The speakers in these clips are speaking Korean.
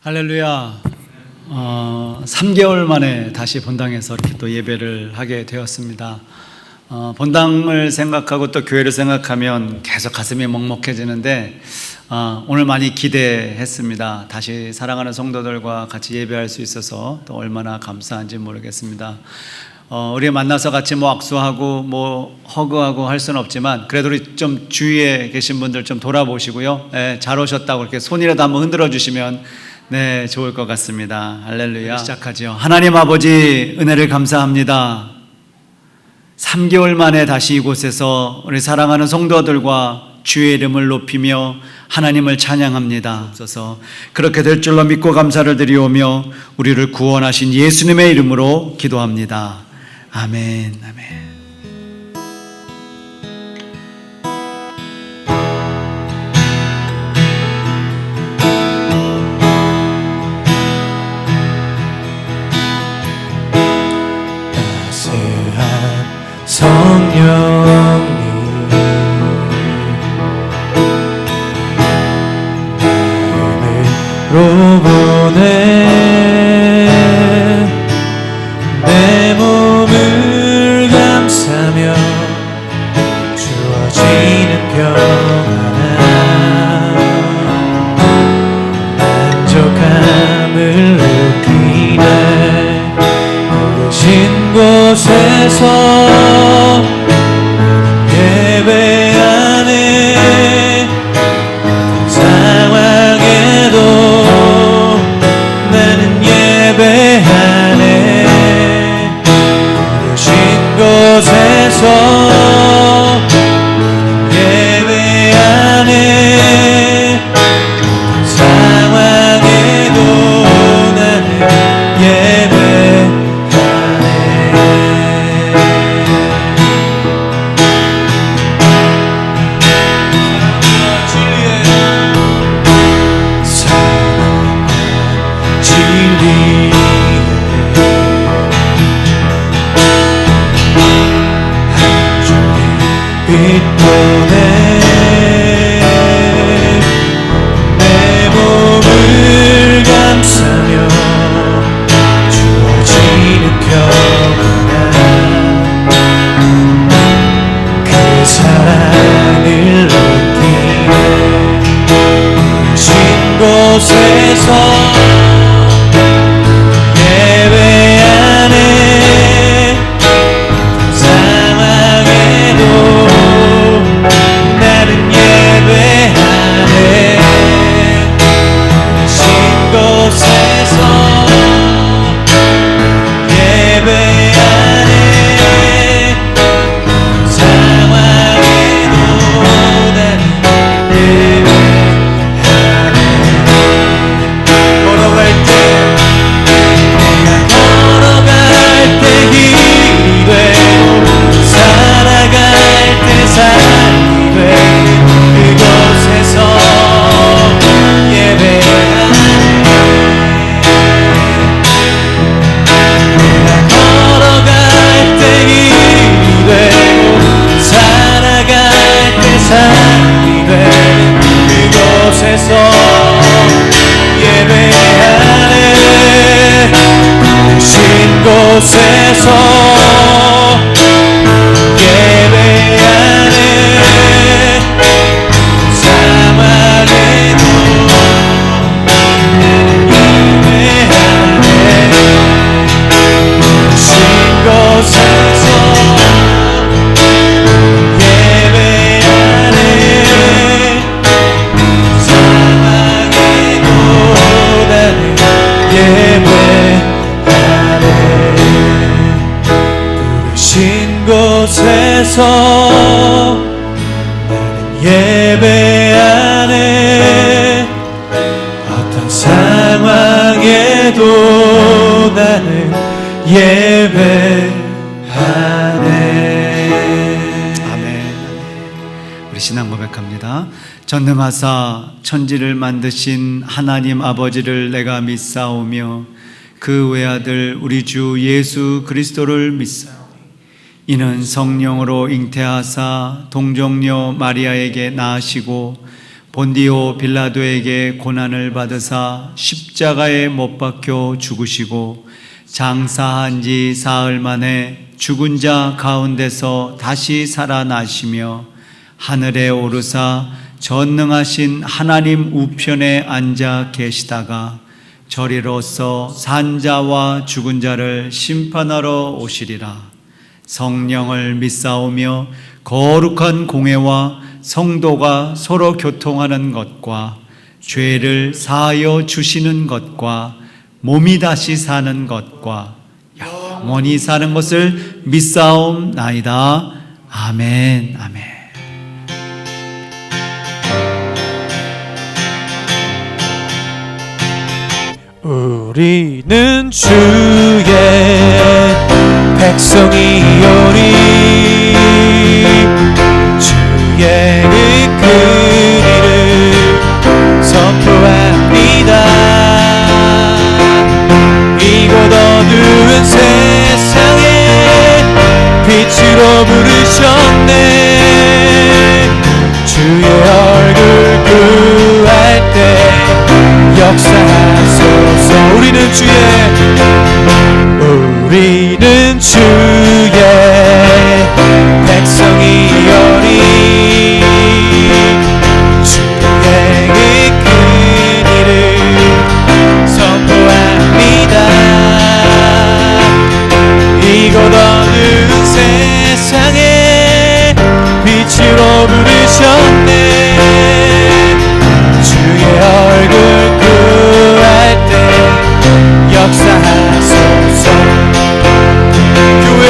할렐루야. 3개월 만에 다시 본당에서 이렇게 또 예배를 하게 되었습니다. 본당을 생각하고 또 교회를 생각하면 계속 가슴이 먹먹해지는데 오늘 많이 기대했습니다. 다시 사랑하는 성도들과 같이 예배할 수 있어서 또 얼마나 감사한지 모르겠습니다. 우리 만나서 같이 악수하고 허그하고 할 수는 없지만 그래도 우리 좀 주위에 계신 분들 좀 돌아보시고요. 잘 오셨다고 이렇게 손이라도 한번 흔들어 주시면 좋을 것 같습니다. 할렐루야. 시작하죠. 하나님 아버지, 은혜를 감사합니다. 3개월 만에 다시 이곳에서 우리 사랑하는 성도들과 주의 이름을 높이며 하나님을 찬양합니다. 없어서 그렇게 될 줄로 믿고 감사를 드리오며 우리를 구원하신 예수님의 이름으로 기도합니다. 아멘. 아멘. 성령님 마음으로 보내 내 몸을 감싸며 주어지는 평안한 만족함을 느끼네. 부르신 곳에서 예배하네. 상황에도 나는 예배하네. 부르신 곳에서 예배하네. 상황에도 나는 예배하네. 내 몸을 감싸며 주어지는 평안한 그 사랑을 느끼네. 부르신 곳에서 예배하네. 나는 예배하네. 부르신 곳에서 예배하네. 상황에도 나는 예배하네. 걸어갈 때 내가 걸어갈 때 길이 되고 살아갈 때 삶이 그곳에서 예배하네. 내가 걸어갈 때 길이 되고 살아갈 때 삶이 되는 그곳에서 예배하네. 부르신 곳에서 예배하네. 상황에도 예배하네. 부르신 곳에서 예배하네. 상황에도 나는 예배하네. 부르신 곳에서 나는 예배하네. 어떤 상황에도 나는 예배하네. 아멘. 우리 신앙 고백합니다. 전능하사 천지를 만드신 하나님 아버지를 내가 믿사오며 그 외아들 우리 주 예수 그리스도를 믿사오니 이는 성령으로 잉태하사 동정녀 마리아에게 낳으시고 본디오 빌라도에게 고난을 받으사 십자가에 못 박혀 죽으시고 장사한 지 사흘 만에 죽은 자 가운데서 다시 살아나시며 하늘에 오르사 전능하신 하나님 우편에 앉아 계시다가 저리로서 산 자와 죽은 자를 심판하러 오시리라. 성령을 믿사오며 거룩한 공회와 성도가 서로 교통하는 것과 죄를 사하여 주시는 것과 몸이 다시 사는 것과 영원히 사는 것을 믿사옵나이다. 아멘. 아멘. 우리는 주의 백성이오니 주의 그 일을 선포합니다. 이곳 어두운 세상에 빛으로 부르셨네. 주의 얼굴 구할 때 역사하소서. 우리는 주의 백성이오니 주의 그 일을 선포합니다. 이곳 어두운 세상에 빛으로 부르셨네. 주의 얼굴 구할 때 역사하소서. 교회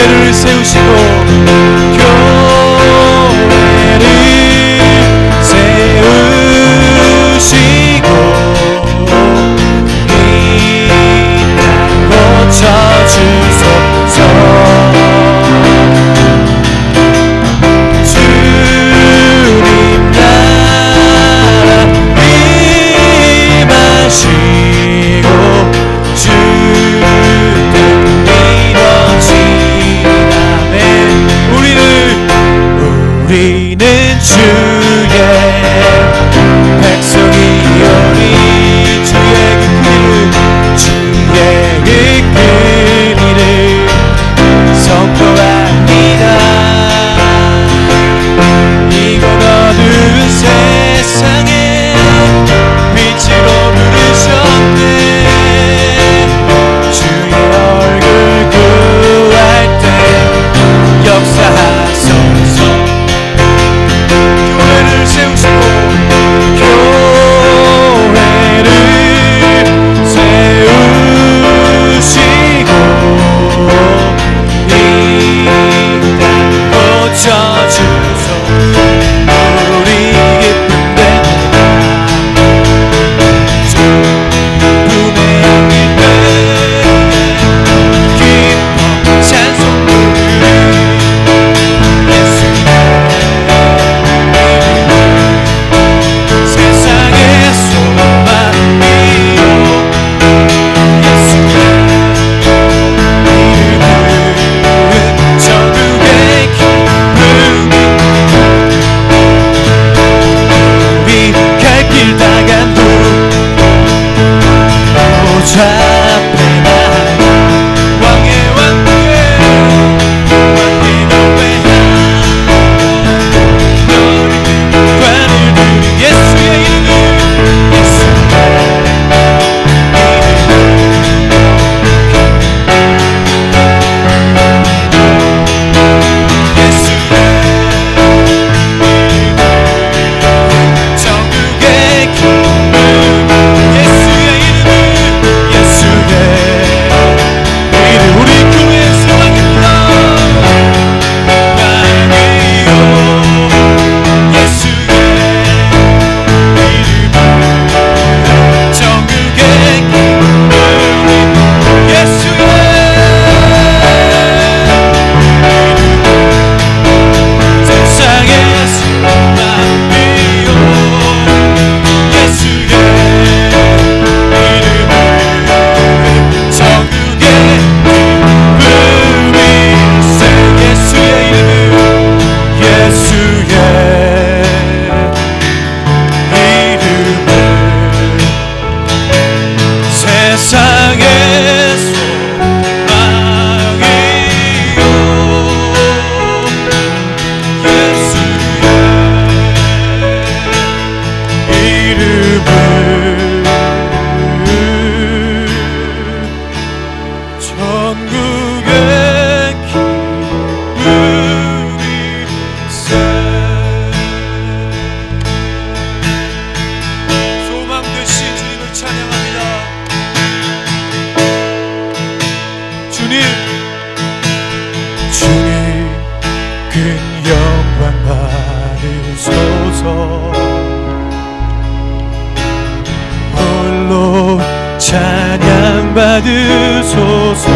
받으소서.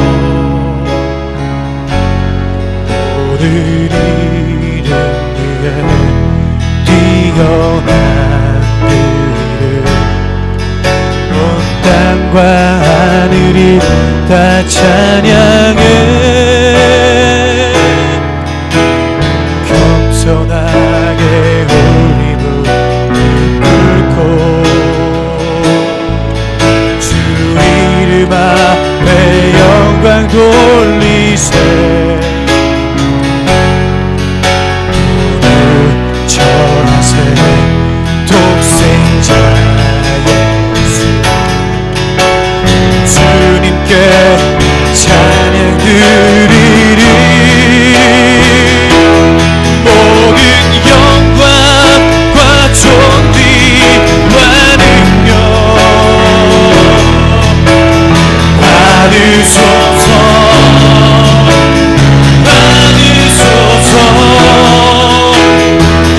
오늘 이름 위에 뛰어난 그를 온 땅과 하늘이 다 찬양해. 겸손하게 우리 무릎 꿇고 주 이름 앞에 영광 돌리세. 오늘 전하세 독생자 예수 주님께 찬양 드리리. 모든 영광과 존귀와 능력 받으소서. 받으소서.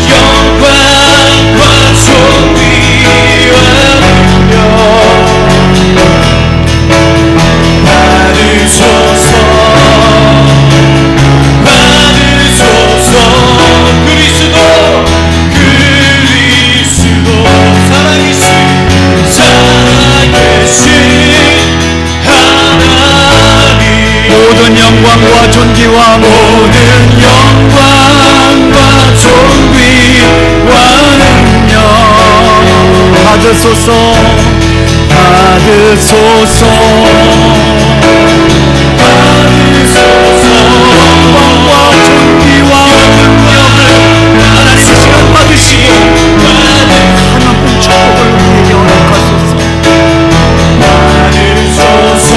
영광과 존귀와 능력 받으소서. 받으소서. 그리스도 살아계신 하나님. 모든 영광과 존귀와 모든 영광과 존귀와 능력 받으소서. 받으소서. 영광과 존귀와 능력을 하나님 이 시간 받으시고 하나님 축복을 우리에게 허락하소서. 받으소서.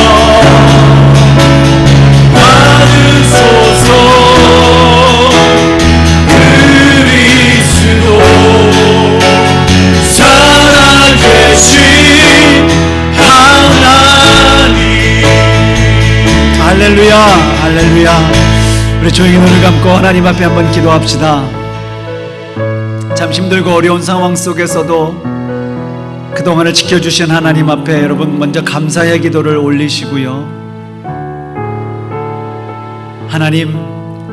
받으소서. 그리스도 살아계신 하나님. 할렐루야, 할렐루야. 우리 조용히 눈을 감고 하나님 앞에 한번 기도합시다. 참 힘들고 어려운 상황 속에서도 그동안을 지켜주신 하나님 앞에 여러분 먼저 감사의 기도를 올리시고요. 하나님,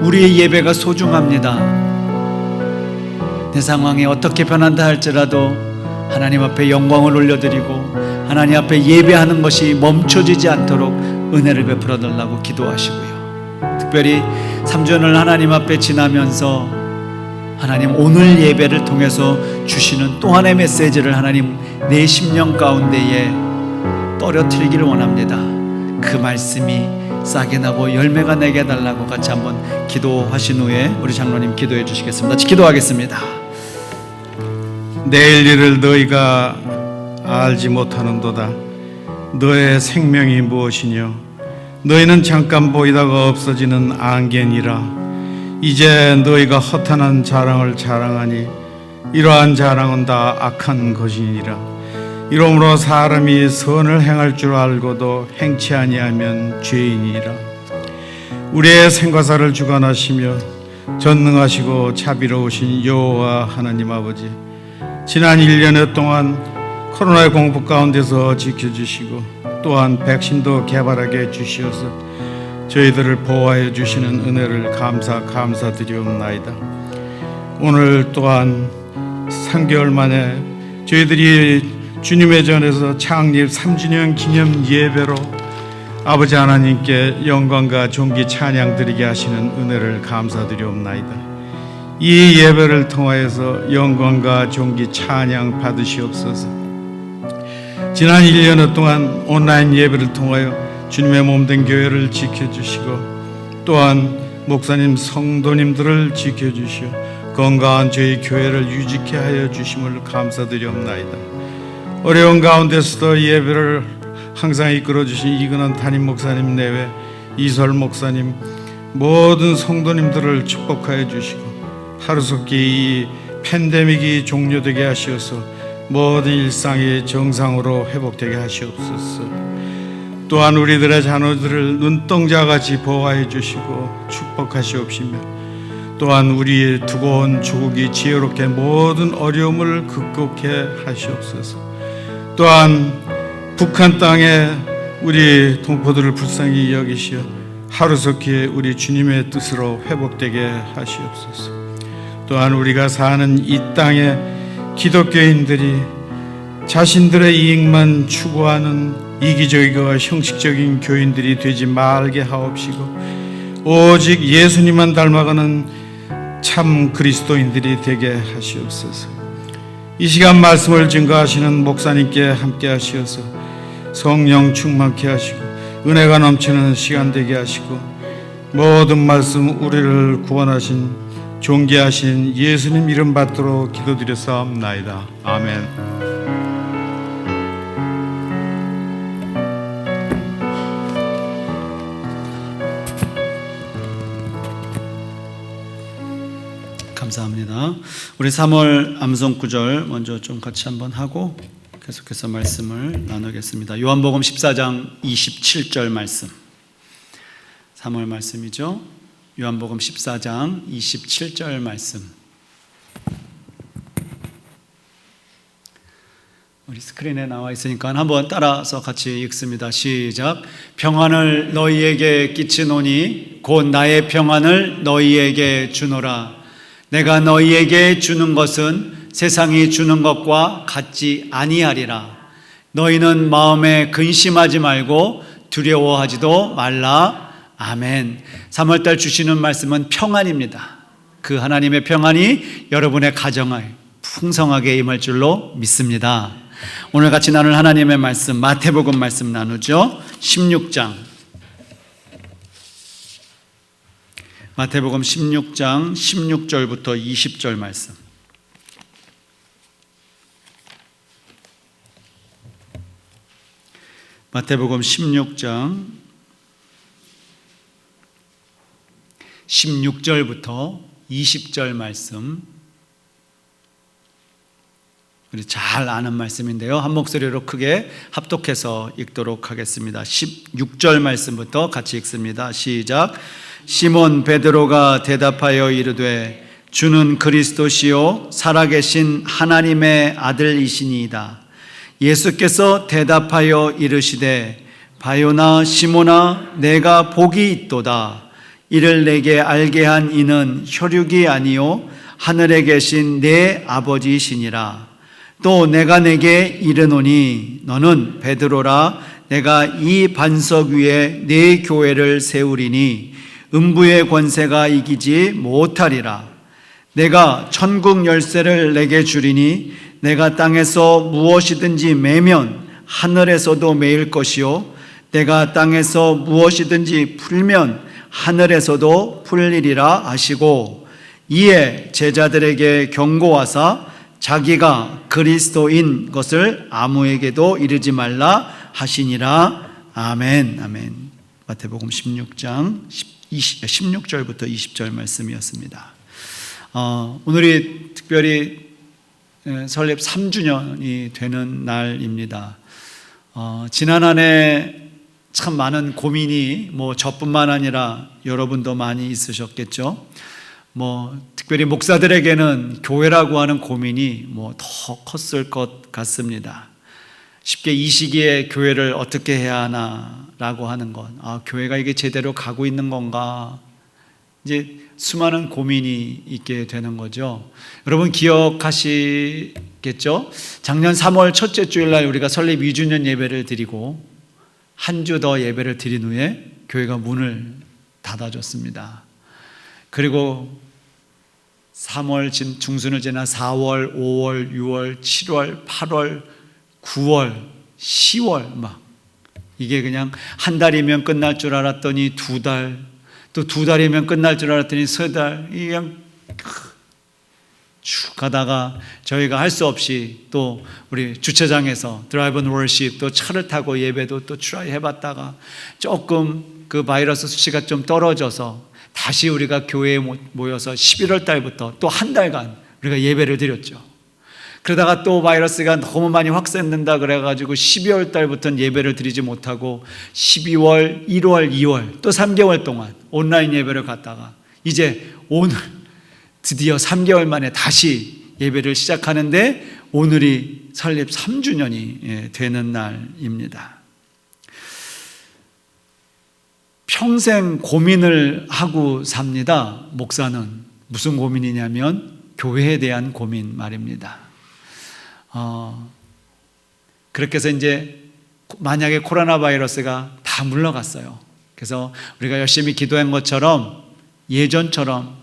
우리의 예배가 소중합니다. 내 상황이 어떻게 변한다 할지라도 하나님 앞에 영광을 올려드리고 하나님 앞에 예배하는 것이 멈춰지지 않도록 은혜를 베풀어 달라고 기도하시고요. 특별히 3주년을 하나님 앞에 지나면서 하나님 오늘 예배를 통해서 주시는 또 하나의 메시지를 하나님 내 심령 가운데에 떨어뜨리기를 원합니다. 그 말씀이 싹이 나고 열매가 나게 해달라고 같이 한번 기도하신 후에 우리 장로님 기도해 주시겠습니다. 같이 기도하겠습니다. 내일 일을 너희가 알지 못하는도다. 너의 생명이 무엇이뇨? 너희는 잠깐 보이다가 없어지는 안개니라. 이제 너희가 허탄한 자랑을 자랑하니 이러한 자랑은 다 악한 것이니라. 이러므로 사람이 선을 행할 줄 알고도 행치 아니하면 죄인이라. 우리의 생과사를 주관하시며 전능하시고 자비로우신 여호와 하나님 아버지, 지난 1년여 동안 코로나의 공포 가운데서 지켜주시고 또한 백신도 개발하게 해주시어서 저희들을 보호하여 주시는 은혜를 감사드리옵나이다. 오늘 또한 3개월 만에 저희들이 주님의 전에서 창립 3주년 기념 예배로 아버지 하나님께 영광과 존귀 찬양 드리게 하시는 은혜를 감사드리옵나이다. 이 예배를 통하여서 영광과 존귀 찬양 받으시옵소서. 지난 1년 동안 온라인 예배를 통하여 주님의 몸된 교회를 지켜주시고 또한 목사님 성도님들을 지켜주시어 건강한 저희 교회를 유지케 하여 주심을 감사드리옵나이다. 어려운 가운데서도 예배를 항상 이끌어주신 이근원 담임 목사님 내외 이설 목사님 모든 성도님들을 축복하여 주시고 하루속히 이 팬데믹이 종료되게 하시어서 모든 일상이 정상으로 회복되게 하시옵소서. 또한 우리들의 자녀들을 눈동자같이 보호해 주시고 축복하시옵시며 또한 우리의 두고 온 조국이 지혜롭게 모든 어려움을 극복해 하시옵소서. 또한 북한 땅에 우리 동포들을 불쌍히 여기시어 하루속히 우리 주님의 뜻으로 회복되게 하시옵소서. 또한 우리가 사는 이 땅에 기독교인들이 자신들의 이익만 추구하는 이기적이고 형식적인 교인들이 되지 말게 하옵시고 오직 예수님만 닮아가는 참 그리스도인들이 되게 하시옵소서. 이 시간 말씀을 증거하시는 목사님께 함께 하시어서 성령 충만케 하시고 은혜가 넘치는 시간 되게 하시고 모든 말씀 우리를 구원하신 존귀하신 예수님 이름 받도록 기도드렸사옵나이다. 아멘. 감사합니다. 우리 3월 암송 구절 먼저 좀 같이 한번 하고 계속해서 말씀을 나누겠습니다. 요한복음 14장 27절 말씀. 3월 말씀이죠. 요한복음 14장 27절 말씀. 우리 스크린에 나와 있으니까 한번 따라서 같이 읽습니다. 시작. 평안을 너희에게 끼치노니 곧 나의 평안을 너희에게 주노라. 내가 너희에게 주는 것은 세상이 주는 것과 같지 아니하리라. 너희는 마음에 근심하지 말고 두려워하지도 말라. 아멘. 3월달 주시는 말씀은 평안입니다. 그 하나님의 평안이 여러분의 가정에 풍성하게 임할 줄로 믿습니다. 오늘 같이 나눌 하나님의 말씀, 마태복음 말씀 나누죠. 16장. 마태복음 16장 16절부터 20절 말씀. 마태복음 16장 16절부터 20절 말씀. 우리 잘 아는 말씀인데요. 한 목소리로 크게 합독해서 읽도록 하겠습니다. 16절 말씀부터 같이 읽습니다. 시작. 시몬 베드로가 대답하여 이르되 주는 그리스도시요 살아계신 하나님의 아들이시니이다. 예수께서 대답하여 이르시되 바요나 시몬아 내가 복이 있도다. 이를 내게 알게 한 이는 혈육이 아니요 하늘에 계신 내 아버지시니라. 또 내가 내게 이르노니 너는 베드로라. 내가 이 반석 위에 내 교회를 세우리니 음부의 권세가 이기지 못하리라. 내가 천국 열쇠를 내게 주리니 내가 땅에서 무엇이든지 매면 하늘에서도 매일 것이요 내가 땅에서 무엇이든지 풀면 하늘에서도 풀리리라 하시고 이에 제자들에게 경고하사 자기가 그리스도인 것을 아무에게도 이르지 말라 하시니라. 아멘. 아멘. 마태복음 16장 16절부터 20절 말씀이었습니다. 오늘이 특별히 설립 3주년이 되는 날입니다. 지난 한 해 참 많은 고민이 저뿐만 아니라 여러분도 많이 있으셨겠죠. 특별히 목사들에게는 교회라고 하는 고민이 더 컸을 것 같습니다. 쉽게 이 시기에 교회를 어떻게 해야 하나라고 하는 것, 교회가 이게 제대로 가고 있는 건가, 이제 수많은 고민이 있게 되는 거죠. 여러분 기억하시겠죠? 작년 3월 첫째 주일날 우리가 설립 2주년 예배를 드리고 한 주 더 예배를 드린 후에 교회가 문을 닫아줬습니다. 그리고 3월 중순을 지나 4월, 5월, 6월, 7월, 8월, 9월, 10월 이게 그냥 한 달이면 끝날 줄 알았더니 2달, 또 2달이면 끝날 줄 알았더니 3달, 이게 그냥 쭉 가다가 저희가 할 수 없이 또 우리 주차장에서 드라이브 온 월십 또 차를 타고 예배도 또 트라이 해봤다가 조금 그 바이러스 수치가 좀 떨어져서 다시 우리가 교회에 모여서 11월 달부터 또 한 달간 우리가 예배를 드렸죠. 그러다가 또 바이러스가 너무 많이 확산된다 그래가지고 12월 달부터는 예배를 드리지 못하고 12월, 1월, 2월 또 3개월 동안 온라인 예배를 갔다가 이제 오늘 드디어 3개월 만에 다시 예배를 시작하는데 오늘이 설립 3주년이 되는 날입니다. 평생 고민을 하고 삽니다. 목사는 무슨 고민이냐면 교회에 대한 고민 말입니다. 그렇게 해서 이제 만약에 코로나 바이러스가 다 물러갔어요. 그래서 우리가 열심히 기도한 것처럼 예전처럼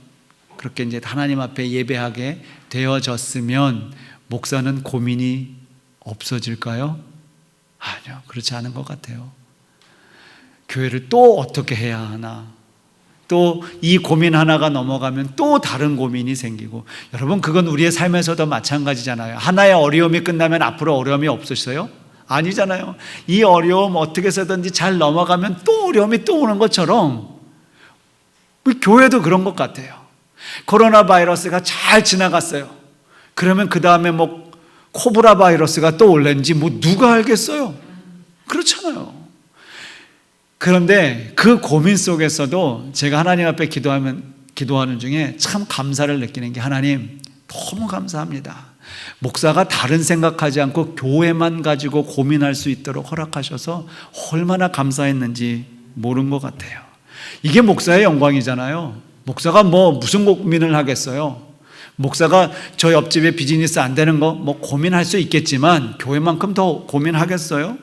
그렇게 이제 하나님 앞에 예배하게 되어졌으면 목사는 고민이 없어질까요? 아니요, 그렇지 않은 것 같아요. 교회를 또 어떻게 해야 하나, 또 이 고민 하나가 넘어가면 또 다른 고민이 생기고, 여러분 그건 우리의 삶에서도 마찬가지잖아요. 하나의 어려움이 끝나면 앞으로 어려움이 없으셔요? 아니잖아요. 이 어려움 어떻게 해서든지 잘 넘어가면 또 어려움이 또 오는 것처럼 우리 교회도 그런 것 같아요. 코로나 바이러스가 잘 지나갔어요. 그러면 그 다음에 뭐 코브라 바이러스가 또 올는지 뭐 누가 알겠어요? 그렇잖아요. 그런데 그 고민 속에서도 제가 하나님 앞에 기도하는 중에 참 감사를 느끼는 게, 하나님 너무 감사합니다. 목사가 다른 생각하지 않고 교회만 가지고 고민할 수 있도록 허락하셔서 얼마나 감사했는지 모른 것 같아요. 이게 목사의 영광이잖아요. 목사가 뭐 무슨 고민을 하겠어요? 목사가 저 옆집에 비즈니스 안 되는 거 뭐 고민할 수 있겠지만 교회만큼 더 고민하겠어요?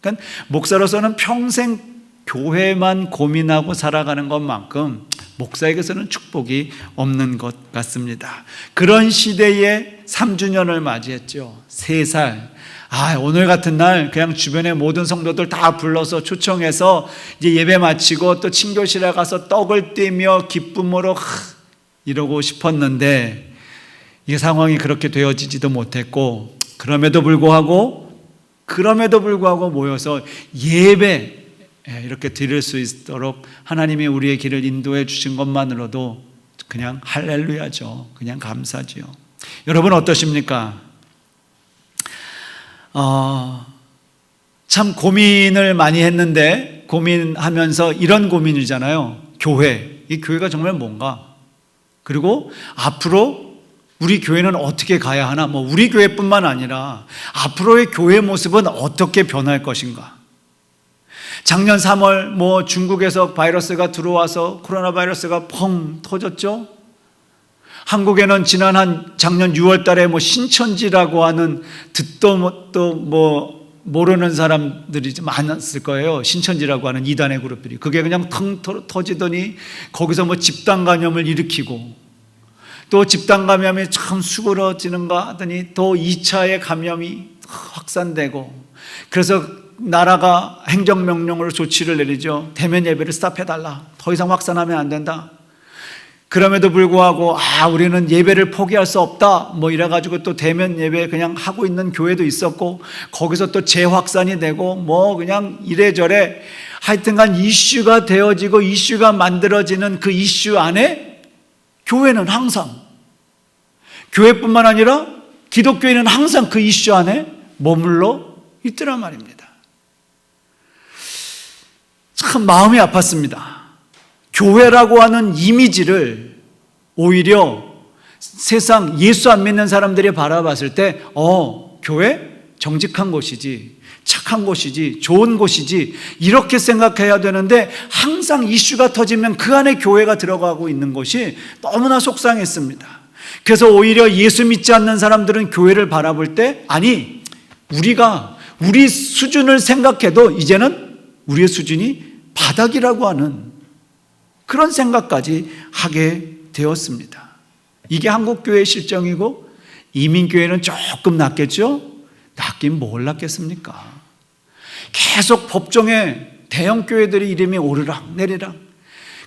그러니까 목사로서는 평생 교회만 고민하고 살아가는 것만큼 목사에게서는 축복이 없는 것 같습니다. 그런 시대에 3주년을 맞이했죠. 3살. 오늘 같은 날 그냥 주변의 모든 성도들 다 불러서 초청해서 이제 예배 마치고 또 친교실에 가서 떡을 떼며 기쁨으로 이러고 싶었는데, 이 상황이 그렇게 되어지지도 못했고, 그럼에도 불구하고 모여서 예배 이렇게 드릴 수 있도록 하나님이 우리의 길을 인도해 주신 것만으로도 그냥 할렐루야죠. 그냥 감사지요. 여러분 어떠십니까? 참 고민을 많이 했는데, 고민하면서 이런 고민이잖아요. 이 교회가 정말 뭔가, 그리고 앞으로 우리 교회는 어떻게 가야 하나, 뭐 우리 교회뿐만 아니라 앞으로의 교회 모습은 어떻게 변할 것인가. 작년 3월 뭐 중국에서 바이러스가 들어와서 코로나 바이러스가 펑 터졌죠. 한국에는 작년 6월 달에 뭐 신천지라고 하는 듣도 뭐 모르는 사람들이 좀 많았을 거예요. 신천지라고 하는 이단의 그룹들이. 그게 그냥 텅 터지더니 거기서 뭐 집단 감염을 일으키고, 또 집단 감염이 참 수그러지는가 하더니 또 2차의 감염이 확산되고, 그래서 나라가 행정명령으로 조치를 내리죠. 대면 예배를 스탑해달라. 더 이상 확산하면 안 된다. 그럼에도 불구하고 우리는 예배를 포기할 수 없다 뭐 이래가지고 또 대면 예배 그냥 하고 있는 교회도 있었고, 거기서 또 재확산이 되고 뭐 그냥 이래저래 하여튼간 이슈가 되어지고 이슈가 만들어지는 그 이슈 안에 교회는 항상, 교회뿐만 아니라 기독교인은 항상 그 이슈 안에 머물러 있더란 말입니다. 참 마음이 아팠습니다. 교회라고 하는 이미지를 오히려 세상 예수 안 믿는 사람들이 바라봤을 때 교회 정직한 곳이지, 착한 곳이지, 좋은 곳이지 이렇게 생각해야 되는데, 항상 이슈가 터지면 그 안에 교회가 들어가고 있는 것이 너무나 속상했습니다. 그래서 오히려 예수 믿지 않는 사람들은 교회를 바라볼 때, 아니 우리 수준을 생각해도 이제는 우리의 수준이 바닥이라고 하는 그런 생각까지 하게 되었습니다. 이게 한국교회의 실정이고, 이민교회는 조금 낫겠죠? 낫긴 뭘 낫겠습니까? 계속 법정에 대형교회들이 이름이 오르락 내리락,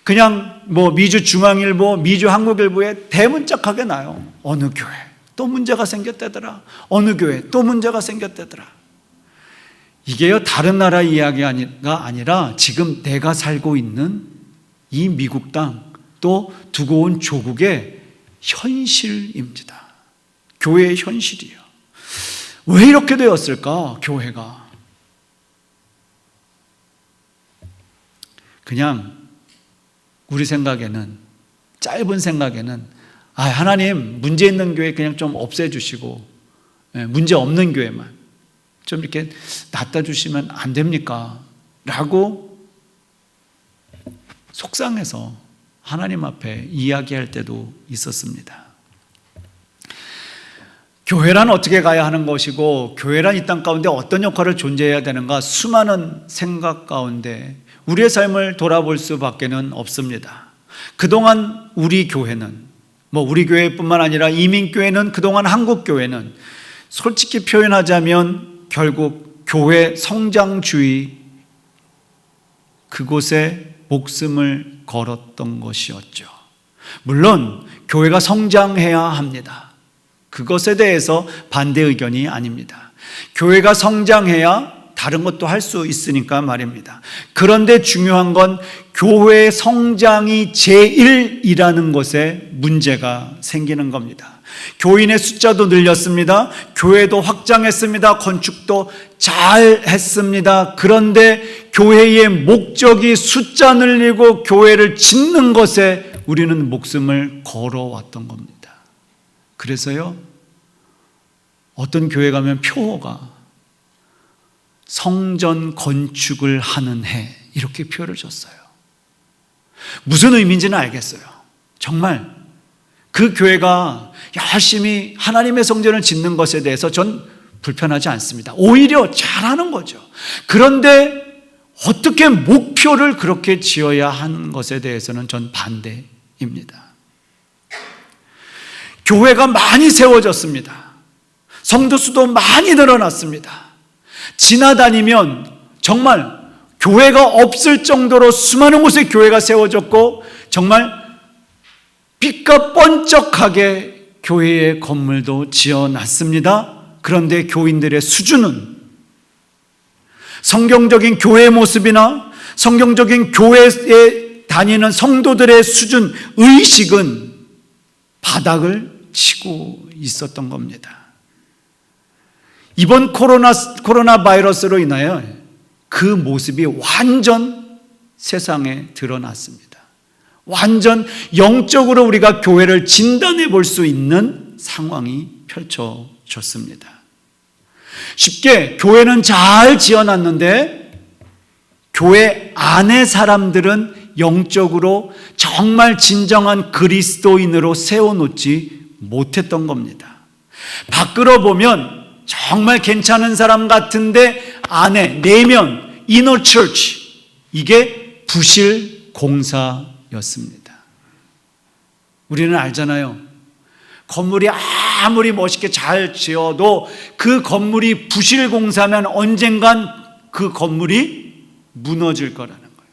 그냥 뭐 미주 중앙일보, 미주 한국일보에 대문짝하게 나요. 어느 교회 또 문제가 생겼다더라, 어느 교회 또 문제가 생겼다더라. 이게요, 다른 나라 이야기가 아니라 지금 내가 살고 있는 이 미국 땅, 또 두고 온 조국의 현실입니다. 교회의 현실이에요. 왜 이렇게 되었을까? 교회가 그냥 우리 생각에는, 짧은 생각에는 하나님 문제 있는 교회 그냥 좀 없애주시고 문제 없는 교회만 좀 이렇게 놔다 주시면 안 됩니까? 라고 속상해서 하나님 앞에 이야기할 때도 있었습니다. 교회란 어떻게 가야 하는 것이고, 교회란 이 땅 가운데 어떤 역할을 존재해야 되는가, 수많은 생각 가운데 우리의 삶을 돌아볼 수밖에는 없습니다. 그동안 우리 교회는, 우리 교회뿐만 아니라 이민교회는, 그동안 한국교회는 솔직히 표현하자면 결국 교회 성장주의, 그곳에 목숨을 걸었던 것이었죠. 물론 교회가 성장해야 합니다. 그것에 대해서 반대 의견이 아닙니다. 교회가 성장해야 다른 것도 할 수 있으니까 말입니다. 그런데 중요한 건 교회 성장이 제1이라는 것에 문제가 생기는 겁니다. 교인의 숫자도 늘렸습니다. 교회도 확장했습니다. 건축도 잘 했습니다. 그런데 교회의 목적이 숫자 늘리고 교회를 짓는 것에 우리는 목숨을 걸어왔던 겁니다. 그래서요, 어떤 교회 가면 표어가 성전 건축을 하는 해, 이렇게 표를 줬어요. 무슨 의미인지는 알겠어요. 정말 그 교회가 열심히 하나님의 성전을 짓는 것에 대해서 전 불편하지 않습니다. 오히려 잘하는 거죠. 그런데 어떻게 목표를 그렇게 지어야 하는 것에 대해서는 전 반대입니다. 교회가 많이 세워졌습니다. 성도 수도 많이 늘어났습니다. 지나다니면 정말 교회가 없을 정도로 수많은 곳에 교회가 세워졌고, 정말 빛과 번쩍하게 교회의 건물도 지어놨습니다. 그런데 교인들의 수준은, 성경적인 교회의 모습이나 성경적인 교회에 다니는 성도들의 수준, 의식은 바닥을 치고 있었던 겁니다. 이번 코로나 바이러스로 인하여 그 모습이 완전 세상에 드러났습니다. 완전 영적으로 우리가 교회를 진단해 볼 수 있는 상황이 펼쳐졌습니다. 쉽게 교회는 잘 지어놨는데 교회 안의 사람들은 영적으로 정말 진정한 그리스도인으로 세워놓지 못했던 겁니다. 밖으로 보면 정말 괜찮은 사람 같은데 안에, 내면, inner church, 이게 부실 공사였습니다. 우리는 알잖아요. 건물이 아무리 멋있게 잘 지어도 그 건물이 부실 공사면 언젠간 그 건물이 무너질 거라는 거예요.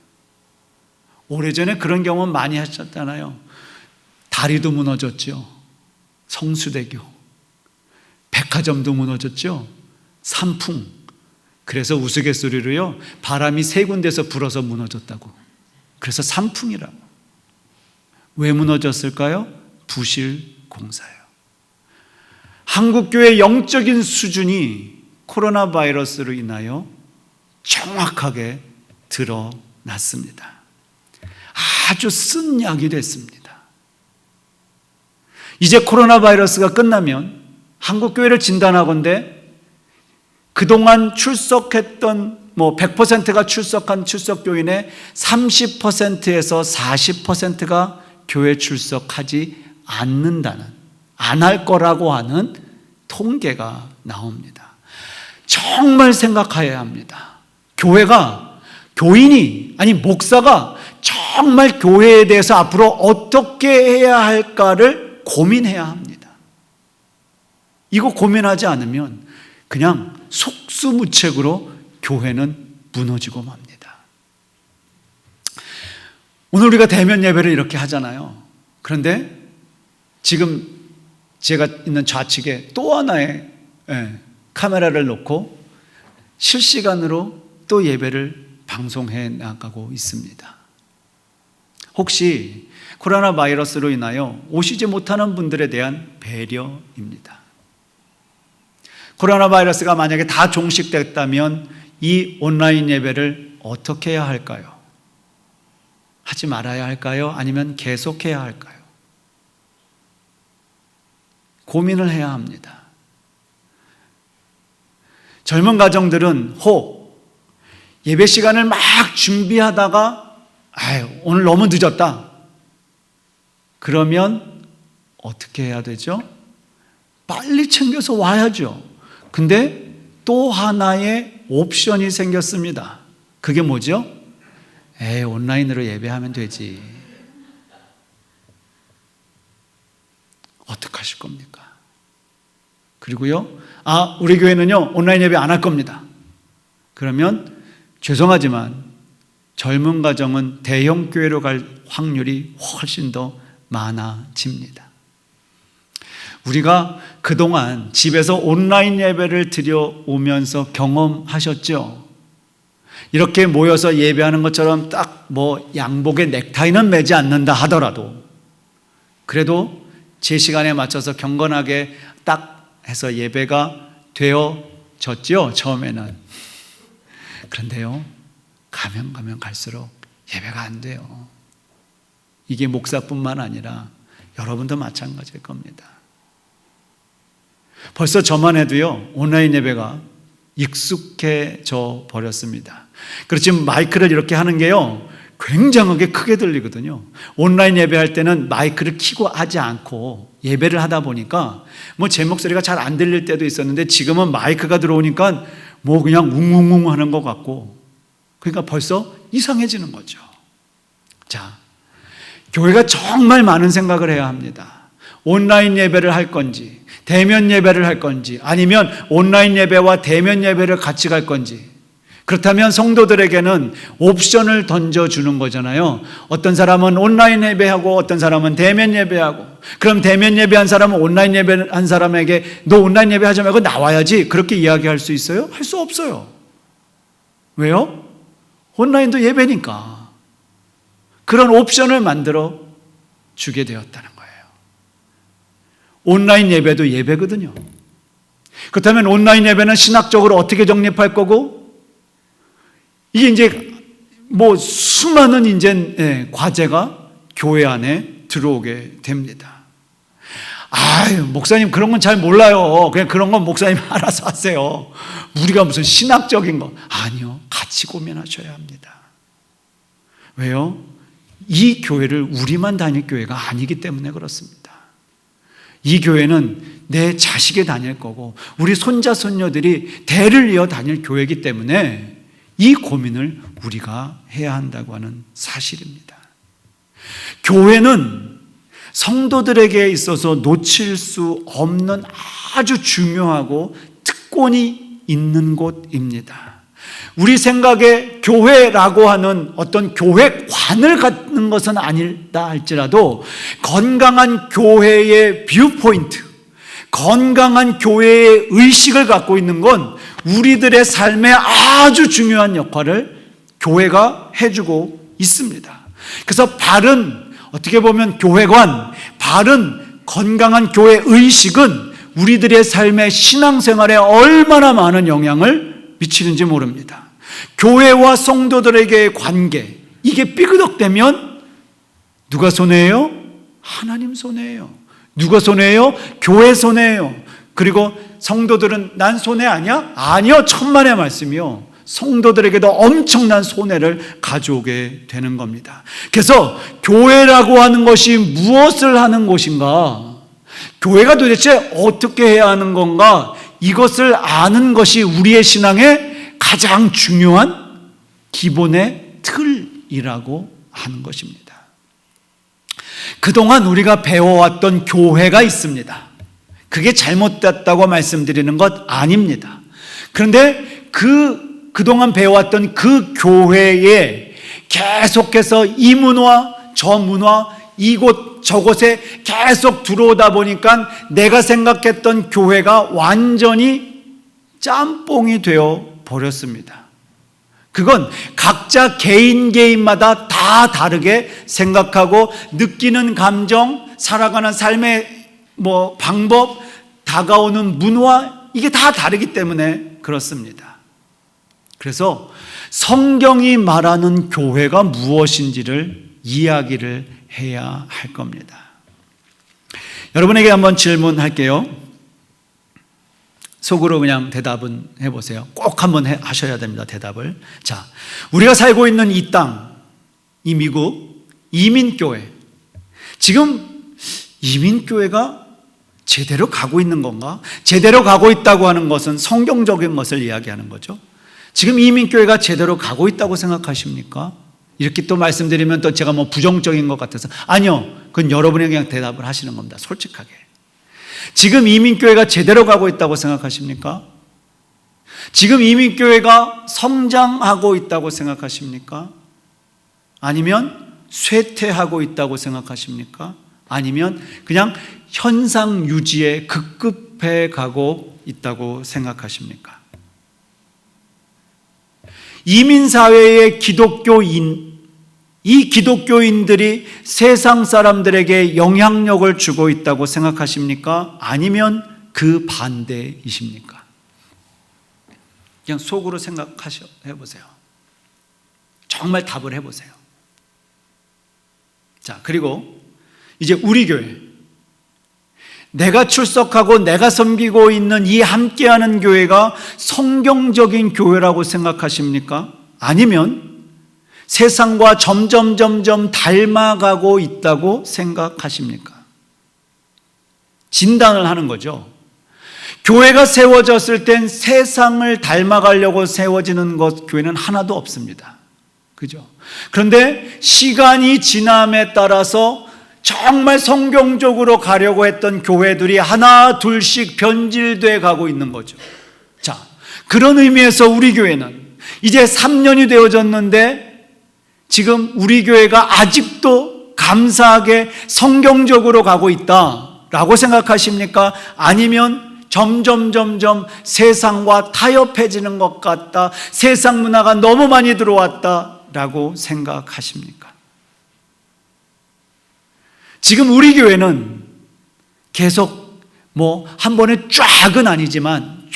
오래전에 그런 경험 많이 하셨잖아요. 다리도 무너졌죠. 성수대교. 백화점도 무너졌죠. 산풍. 그래서 우스갯소리로요, 바람이 세 군데서 불어서 무너졌다고. 그래서 산풍이라고. 왜 무너졌을까요? 부실 공사예요. 한국교회의 영적인 수준이 코로나 바이러스로 인하여 정확하게 드러났습니다. 아주 쓴 약이 됐습니다. 이제 코로나 바이러스가 끝나면 한국교회를 진단하건대 그동안 출석했던 100%가 출석한 출석교인의 30%에서 40%가 교회 출석하지 않는다는, 안 할 거라고 하는 통계가 나옵니다. 정말 생각해야 합니다. 교회가, 교인이, 아니 목사가 정말 교회에 대해서 앞으로 어떻게 해야 할까를 고민해야 합니다. 이거 고민하지 않으면 그냥 속수무책으로 교회는 무너지고 맙니다. 오늘 우리가 대면 예배를 이렇게 하잖아요. 그런데 지금 제가 있는 좌측에 또 하나의 카메라를 놓고 실시간으로 또 예배를 방송해 나가고 있습니다. 혹시 코로나 바이러스로 인하여 오시지 못하는 분들에 대한 배려입니다. 코로나 바이러스가 만약에 다 종식됐다면 이 온라인 예배를 어떻게 해야 할까요? 하지 말아야 할까요? 아니면 계속해야 할까요? 고민을 해야 합니다. 젊은 가정들은 예배 시간을 막 준비하다가 아유, 오늘 너무 늦었다. 그러면 어떻게 해야 되죠? 빨리 챙겨서 와야죠. 근데 또 하나의 옵션이 생겼습니다. 그게 뭐죠? 온라인으로 예배하면 되지. 어떡하실 겁니까? 그리고요, 우리 교회는요, 온라인 예배 안 할 겁니다. 그러면 죄송하지만 젊은 가정은 대형 교회로 갈 확률이 훨씬 더 많아집니다. 우리가 그동안 집에서 온라인 예배를 드려오면서 경험하셨죠? 이렇게 모여서 예배하는 것처럼 딱 양복에 넥타이는 매지 않는다 하더라도 그래도 제 시간에 맞춰서 경건하게 딱 해서 예배가 되어졌죠, 처음에는. 그런데요, 가면 갈수록 예배가 안 돼요. 이게 목사뿐만 아니라 여러분도 마찬가지일 겁니다. 벌써 저만 해도요, 온라인 예배가 익숙해져 버렸습니다. 그렇지만 마이크를 이렇게 하는 게요, 굉장하게 크게 들리거든요. 온라인 예배할 때는 마이크를 켜고 하지 않고 예배를 하다 보니까 제 목소리가 잘 안 들릴 때도 있었는데 지금은 마이크가 들어오니까 그냥 웅웅웅 하는 것 같고, 그러니까 벌써 이상해지는 거죠. 자, 교회가 정말 많은 생각을 해야 합니다. 온라인 예배를 할 건지, 대면 예배를 할 건지, 아니면 온라인 예배와 대면 예배를 같이 갈 건지. 그렇다면 성도들에게는 옵션을 던져주는 거잖아요. 어떤 사람은 온라인 예배하고 어떤 사람은 대면 예배하고, 그럼 대면 예배한 사람은 온라인 예배한 사람에게 너 온라인 예배하지 말고 나와야지, 그렇게 이야기할 수 있어요? 할 수 없어요. 왜요? 온라인도 예배니까. 그런 옵션을 만들어 주게 되었다는 거예요. 온라인 예배도 예배거든요. 그렇다면 온라인 예배는 신학적으로 어떻게 정립할 거고, 이게 이제 수많은 이제 과제가 교회 안에 들어오게 됩니다. 목사님 그런 건 잘 몰라요. 그냥 그런 건 목사님 알아서 하세요. 우리가 무슨 신학적인 거. 아니요. 같이 고민하셔야 합니다. 왜요? 이 교회를 우리만 다닐 교회가 아니기 때문에 그렇습니다. 이 교회는 내 자식이 다닐 거고 우리 손자 손녀들이 대를 이어 다닐 교회이기 때문에 이 고민을 우리가 해야 한다고 하는 사실입니다. 교회는 성도들에게 있어서 놓칠 수 없는 아주 중요하고 특권이 있는 곳입니다. 우리 생각에 교회라고 하는 어떤 교회관을 갖는 것은 아니다 할지라도 건강한 교회의 뷰포인트, 건강한 교회의 의식을 갖고 있는 건 우리들의 삶에 아주 중요한 역할을 교회가 해주고 있습니다. 그래서 어떻게 보면 교회관, 바른 건강한 교회 의식은 우리들의 삶의 신앙생활에 얼마나 많은 영향을 미치는지 모릅니다. 교회와 성도들에게의 관계, 이게 삐그덕대면 누가 손해예요? 하나님 손해예요. 누가 손해예요? 교회 손해예요. 그리고 성도들은 난 손해 아니야? 아니요, 천만의 말씀이요. 성도들에게도 엄청난 손해를 가져오게 되는 겁니다. 그래서 교회라고 하는 것이 무엇을 하는 곳인가? 교회가 도대체 어떻게 해야 하는 건가? 이것을 아는 것이 우리의 신앙의 가장 중요한 기본의 틀이라고 하는 것입니다. 그동안 우리가 배워왔던 교회가 있습니다. 그게 잘못됐다고 말씀드리는 것 아닙니다. 그런데 그동안 배워왔던 그 교회에 계속해서 이 문화, 저 문화, 이곳, 저곳에 계속 들어오다 보니까 내가 생각했던 교회가 완전히 짬뽕이 되어 버렸습니다. 그건 각자 개인마다 다 다르게 생각하고 느끼는 감정, 살아가는 삶의 방법, 다가오는 문화, 이게 다 다르기 때문에 그렇습니다. 그래서 성경이 말하는 교회가 무엇인지를 이야기를 해야 할 겁니다. 여러분에게 한번 질문할게요. 속으로 그냥 대답은 해보세요. 꼭 한번 하셔야 됩니다, 대답을. 자, 우리가 살고 있는 이 땅, 이 미국 이민교회, 지금 이민교회가 제대로 가고 있는 건가? 제대로 가고 있다고 하는 것은 성경적인 것을 이야기하는 거죠. 지금 이민교회가 제대로 가고 있다고 생각하십니까? 이렇게 또 말씀드리면 또 제가 뭐 부정적인 것 같아서, 아니요, 그건 여러분이 그냥 대답을 하시는 겁니다. 솔직하게. 지금 이민교회가 제대로 가고 있다고 생각하십니까? 지금 이민교회가 성장하고 있다고 생각하십니까? 아니면 쇠퇴하고 있다고 생각하십니까? 아니면 그냥 현상 유지에 급급해 가고 있다고 생각하십니까? 이민사회의 기독교인, 이 기독교인들이 세상 사람들에게 영향력을 주고 있다고 생각하십니까? 아니면 그 반대이십니까? 그냥 속으로 해보세요. 정말 답을 해보세요. 자, 그리고 이제 우리 교회, 내가 출석하고 내가 섬기고 있는 이 함께하는 교회가 성경적인 교회라고 생각하십니까? 아니면 세상과 점점 닮아가고 있다고 생각하십니까? 진단을 하는 거죠. 교회가 세워졌을 땐 세상을 닮아가려고 세워지는 교회는 하나도 없습니다. 그죠? 그런데 시간이 지남에 따라서 정말 성경적으로 가려고 했던 교회들이 하나 둘씩 변질돼 가고 있는 거죠. 자, 그런 의미에서 우리 교회는 이제 3년이 되어졌는데 지금 우리 교회가 아직도 감사하게 성경적으로 가고 있다라고 생각하십니까? 아니면 점점 세상과 타협해지는 것 같다, 세상 문화가 너무 많이 들어왔다라고 생각하십니까? 지금 우리 교회는 계속 한 번에 쫙은 아니지만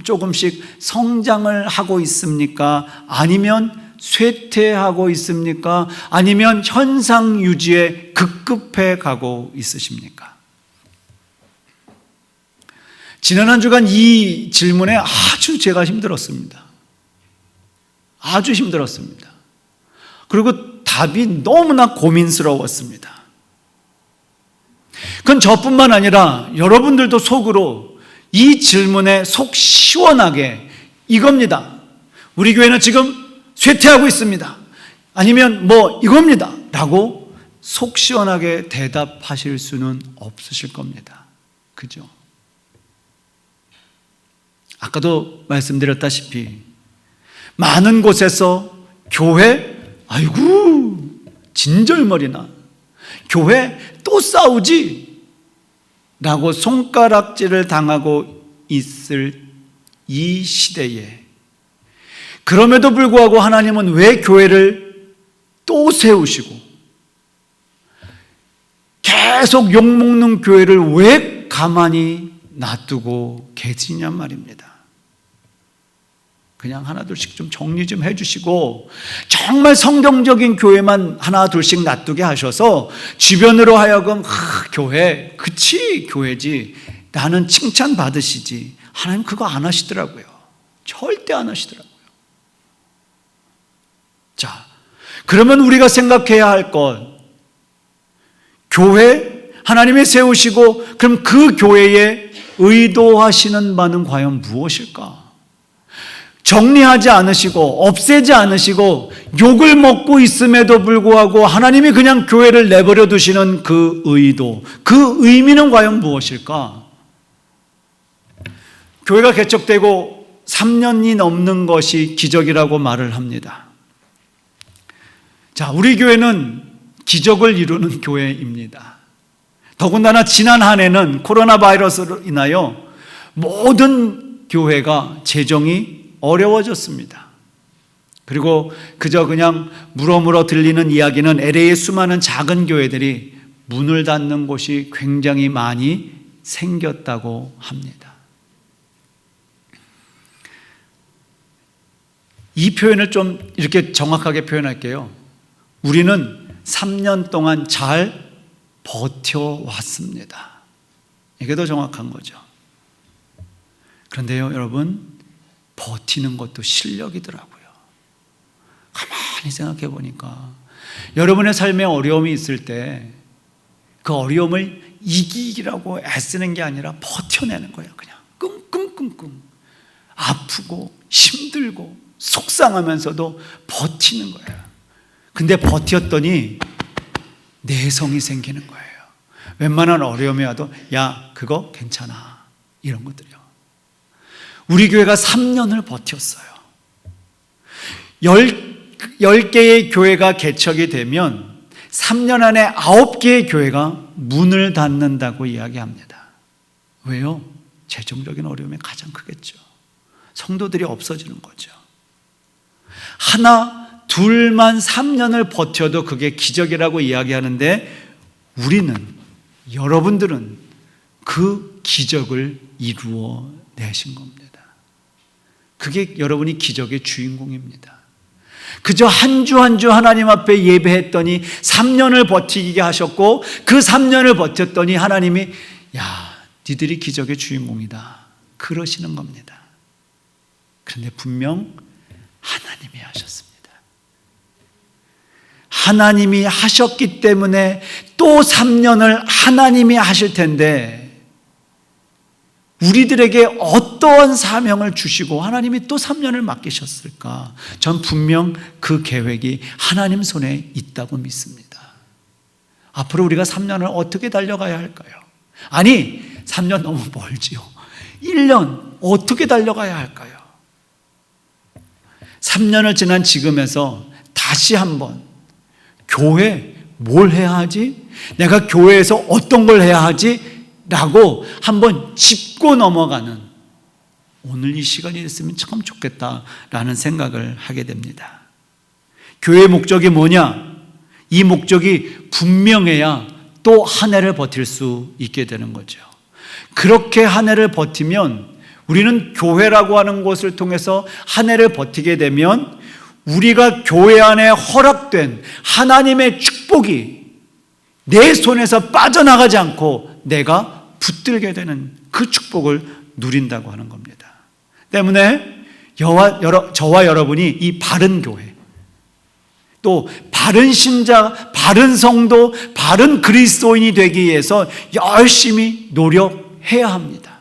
조금씩 성장을 하고 있습니까? 아니면 쇠퇴하고 있습니까? 아니면 현상 유지에 급급해 가고 있으십니까? 지난 한 주간 이 질문에 아주 제가 힘들었습니다. 아주 힘들었습니다. 그리고 답이 너무나 고민스러웠습니다. 그건 저뿐만 아니라 여러분들도 속으로 이 질문에 속 시원하게 이겁니다. 우리 교회는 지금 쇠퇴하고 있습니다. 아니면 이겁니다. 라고 속 시원하게 대답하실 수는 없으실 겁니다. 그죠? 아까도 말씀드렸다시피 많은 곳에서 교회, 아이고 진절머리나 교회 또 싸우지 라고 손가락질을 당하고 있을 이 시대에, 그럼에도 불구하고 하나님은 왜 교회를 또 세우시고 계속 욕먹는 교회를 왜 가만히 놔두고 계시냔 말입니다. 그냥 하나 둘씩 좀 정리 좀 해주시고 정말 성경적인 교회만 하나 둘씩 놔두게 하셔서 주변으로 하여금 교회, 그치 교회지, 나는 칭찬 받으시지, 하나님 그거 안 하시더라고요. 절대 안 하시더라고요. 자, 그러면 우리가 생각해야 할 것, 교회 하나님이 세우시고 그럼 그 교회에 의도하시는 바는 과연 무엇일까? 정리하지 않으시고 없애지 않으시고 욕을 먹고 있음에도 불구하고 하나님이 그냥 교회를 내버려 두시는 그 의도, 그 의미는 과연 무엇일까? 교회가 개척되고 3년이 넘는 것이 기적이라고 말을 합니다. 자, 우리 교회는 기적을 이루는 교회입니다. 더군다나 지난 한 해는 코로나 바이러스로 인하여 모든 교회가 재정이 어려워졌습니다. 그리고 그저 그냥 물어물어 들리는 이야기는 LA의 수많은 작은 교회들이 문을 닫는 곳이 굉장히 많이 생겼다고 합니다. 이 표현을 좀 이렇게 정확하게 표현할게요. 우리는 3년 동안 잘 버텨왔습니다. 이게 더 정확한 거죠. 그런데요, 여러분, 버티는 것도 실력이더라고요. 가만히 생각해 보니까 여러분의 삶에 어려움이 있을 때 그 어려움을 이기기라고 애쓰는 게 아니라 버텨내는 거예요. 그냥 끙끙끙끙 아프고 힘들고 속상하면서도 버티는 거예요. 근데 버텼더니 내성이 생기는 거예요. 웬만한 어려움이 와도 야, 그거 괜찮아, 이런 것들이요. 우리 교회가 3년을 버텼어요. 10개의 교회가 개척이 되면 3년 안에 9개의 교회가 문을 닫는다고 이야기합니다. 왜요? 재정적인 어려움이 가장 크겠죠. 성도들이 없어지는 거죠. 하나, 둘만 3년을 버텨도 그게 기적이라고 이야기하는데 우리는, 여러분들은 그 기적을 이루어 내신 겁니다. 그게 여러분이 기적의 주인공입니다. 그저 한 주 한 주 하나님 앞에 예배했더니 3년을 버티게 하셨고 그 3년을 버텼더니 하나님이 야, 니들이 기적의 주인공이다, 그러시는 겁니다. 그런데 분명 하나님이 하셨습니다. 하나님이 하셨기 때문에 또 3년을 하나님이 하실 텐데 우리들에게 어떠한 사명을 주시고 하나님이 또 3년을 맡기셨을까? 전 분명 그 계획이 하나님 손에 있다고 믿습니다. 앞으로 우리가 3년을 어떻게 달려가야 할까요? 아니, 3년 너무 멀지요. 1년 어떻게 달려가야 할까요? 3년을 지난 지금에서 다시 한번 교회 뭘 해야 하지? 내가 교회에서 어떤 걸 해야 하지? 라고 한번 짚고 넘어가는 오늘 이 시간이 됐으면 참 좋겠다라는 생각을 하게 됩니다. 교회의 목적이 뭐냐? 이 목적이 분명해야 또 한 해를 버틸 수 있게 되는 거죠. 그렇게 한 해를 버티면 우리는 교회라고 하는 곳을 통해서 한 해를 버티게 되면 우리가 교회 안에 허락된 하나님의 축복이 내 손에서 빠져나가지 않고 내가 붙들게 되는 그 축복을 누린다고 하는 겁니다. 때문에 저와 여러분이 이 바른 교회, 또 바른 신자, 바른 성도, 바른 그리스도인이 되기 위해서 열심히 노력해야 합니다.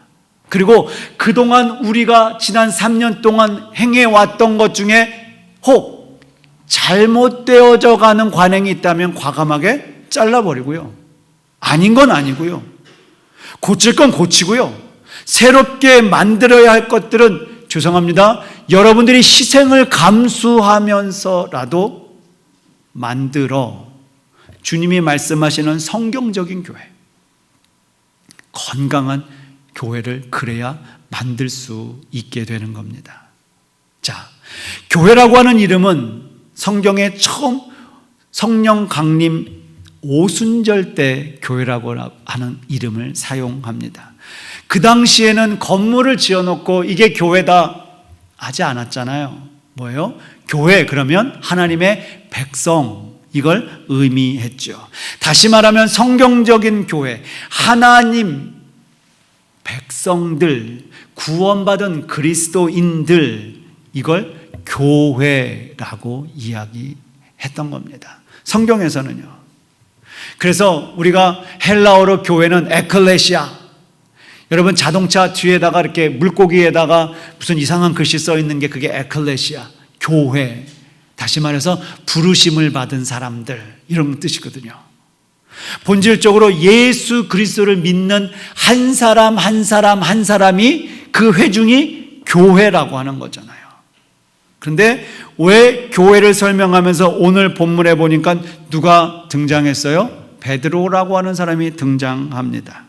그리고 그동안 우리가 지난 3년 동안 행해왔던 것 중에 혹 잘못되어져 가는 관행이 있다면 과감하게 잘라버리고요. 아닌 건 아니고요. 고칠 건 고치고요. 새롭게 만들어야 할 것들은 죄송합니다, 여러분들이 희생을 감수하면서라도 만들어 주님이 말씀하시는 성경적인 교회, 건강한 교회를 그래야 만들 수 있게 되는 겁니다. 자, 교회라고 하는 이름은 성경에 처음 성령 강림 오순절 때 교회라고 하는 이름을 사용합니다. 그 당시에는 건물을 지어놓고 이게 교회다 하지 않았잖아요. 뭐예요? 교회 그러면 하나님의 백성, 이걸 의미했죠. 다시 말하면 성경적인 교회, 하나님 백성들, 구원받은 그리스도인들, 이걸 교회라고 이야기했던 겁니다. 성경에서는요. 그래서 우리가 헬라어로 교회는 에클레시아, 여러분 자동차 뒤에다가 이렇게 물고기에다가 무슨 이상한 글씨 써 있는 게 그게 에클레시아, 교회, 다시 말해서 부르심을 받은 사람들, 이런 뜻이거든요. 본질적으로 예수 그리스도를 믿는 한 사람 한 사람 한 사람이 그 회중이 교회라고 하는 거잖아요. 그런데 왜 교회를 설명하면서 오늘 본문에 보니까 누가 등장했어요? 베드로라고 하는 사람이 등장합니다.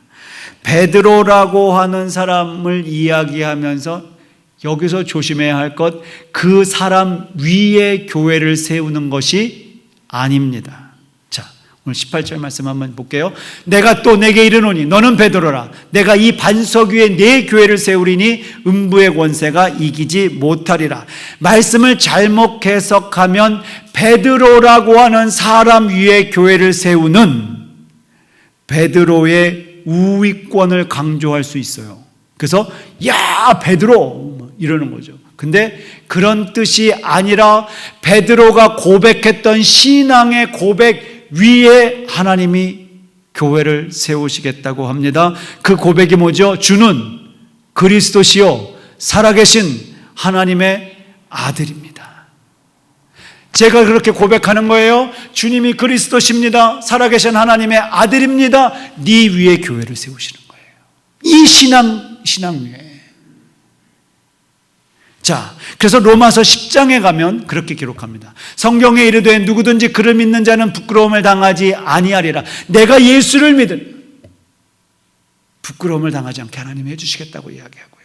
베드로라고 하는 사람을 이야기하면서 여기서 조심해야 할 것, 그 사람 위에 교회를 세우는 것이 아닙니다. 자, 오늘 18절 말씀 한번 볼게요. 내가 또 내게 이르노니 너는 베드로라. 내가 이 반석 위에 내 교회를 세우리니 음부의 권세가 이기지 못하리라. 말씀을 잘못 해석하면 베드로라고 하는 사람 위에 교회를 세우는 베드로의 우위권을 강조할 수 있어요. 그래서 야 베드로 이러는 거죠. 근데 그런 뜻이 아니라 베드로가 고백했던 신앙의 고백 위에 하나님이 교회를 세우시겠다고 합니다. 그 고백이 뭐죠? 주는 그리스도시요 살아계신 하나님의 아들입니다. 제가 그렇게 고백하는 거예요. 주님이 그리스도십니다. 살아계신 하나님의 아들입니다. 네 위에 교회를 세우시는 거예요. 이 신앙 위에. 자, 그래서 로마서 10장에 가면 그렇게 기록합니다. 성경에 이르되 누구든지 그를 믿는 자는 부끄러움을 당하지 아니하리라. 내가 예수를 믿으면 부끄러움을 당하지 않게 하나님이 해주시겠다고 이야기하고요.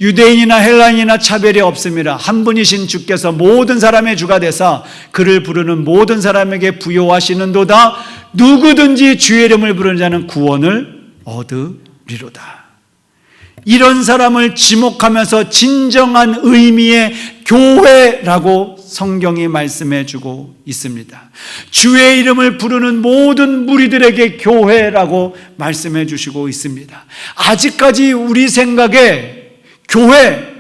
유대인이나 헬라인이나 차별이 없습니다. 한 분이신 주께서 모든 사람의 주가 되사 그를 부르는 모든 사람에게 부요하시는도다. 누구든지 주의 이름을 부르는 자는 구원을 얻으리로다. 이런 사람을 지목하면서 진정한 의미의 교회라고 성경이 말씀해 주고 있습니다. 주의 이름을 부르는 모든 무리들에게 교회라고 말씀해 주시고 있습니다. 아직까지 우리 생각에 교회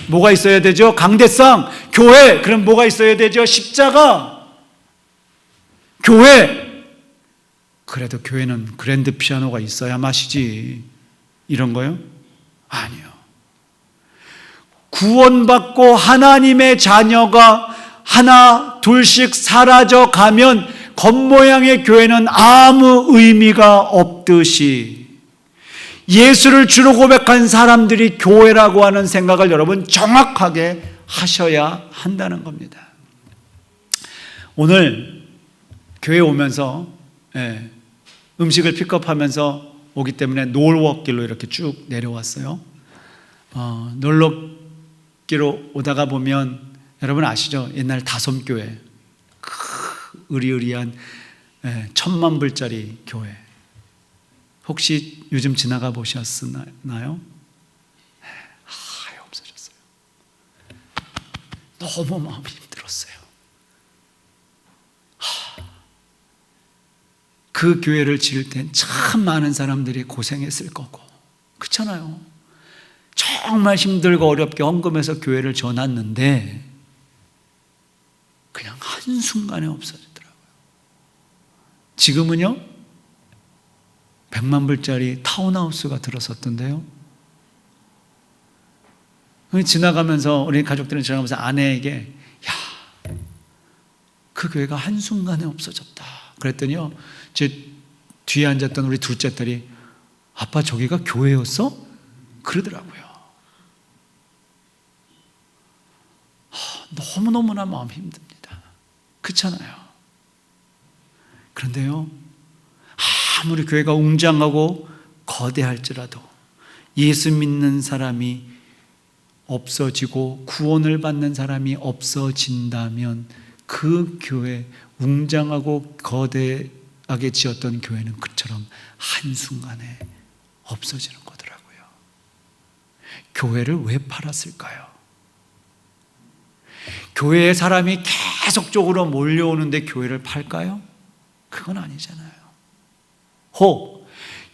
뭐가 있어야 되죠? 강대상. 교회 그럼 뭐가 있어야 되죠? 십자가. 교회 그래도 교회는 그랜드 피아노가 있어야 마시지 이런 거요? 아니요. 구원받고 하나님의 자녀가 하나 둘씩 사라져 가면 겉모양의 교회는 아무 의미가 없듯이 예수를 주로 고백한 사람들이 교회라고 하는 생각을 여러분 정확하게 하셔야 한다는 겁니다. 오늘 교회 오면서 음식을 픽업하면서 오기 때문에 놀워길로 이렇게 쭉 내려왔어요. 놀러길로 오다가 보면 여러분 아시죠? 옛날 다솜교회 으리으리한 10,000,000불짜리 교회 혹시 요즘 지나가 보셨나요? 없어졌어요. 너무 마음이 힘들었어요. 그 교회를 지을 땐 참 많은 사람들이 고생했을 거고 그렇잖아요. 정말 힘들고 어렵게 헌금해서 교회를 져놨는데 그냥 한순간에 없어지더라고요. 지금은요 100,000,000불짜리 타운하우스가 들어섰던데요. 지나가면서 우리 가족들은 지나가면서 아내에게 야, 그 교회가 한순간에 없어졌다 그랬더니요 제 뒤에 앉았던 우리 둘째 딸이 아빠 저기가 교회였어? 그러더라고요. 너무너무나 마음이 힘듭니다. 그렇잖아요. 그런데요 아무리 교회가 웅장하고 거대할지라도 예수 믿는 사람이 없어지고 구원을 받는 사람이 없어진다면 그 교회 웅장하고 거대하게 지었던 교회는 그처럼 한순간에 없어지는 거더라고요. 교회를 왜 팔았을까요? 교회에 사람이 계속적으로 몰려오는데 교회를 팔까요? 그건 아니잖아요. 혹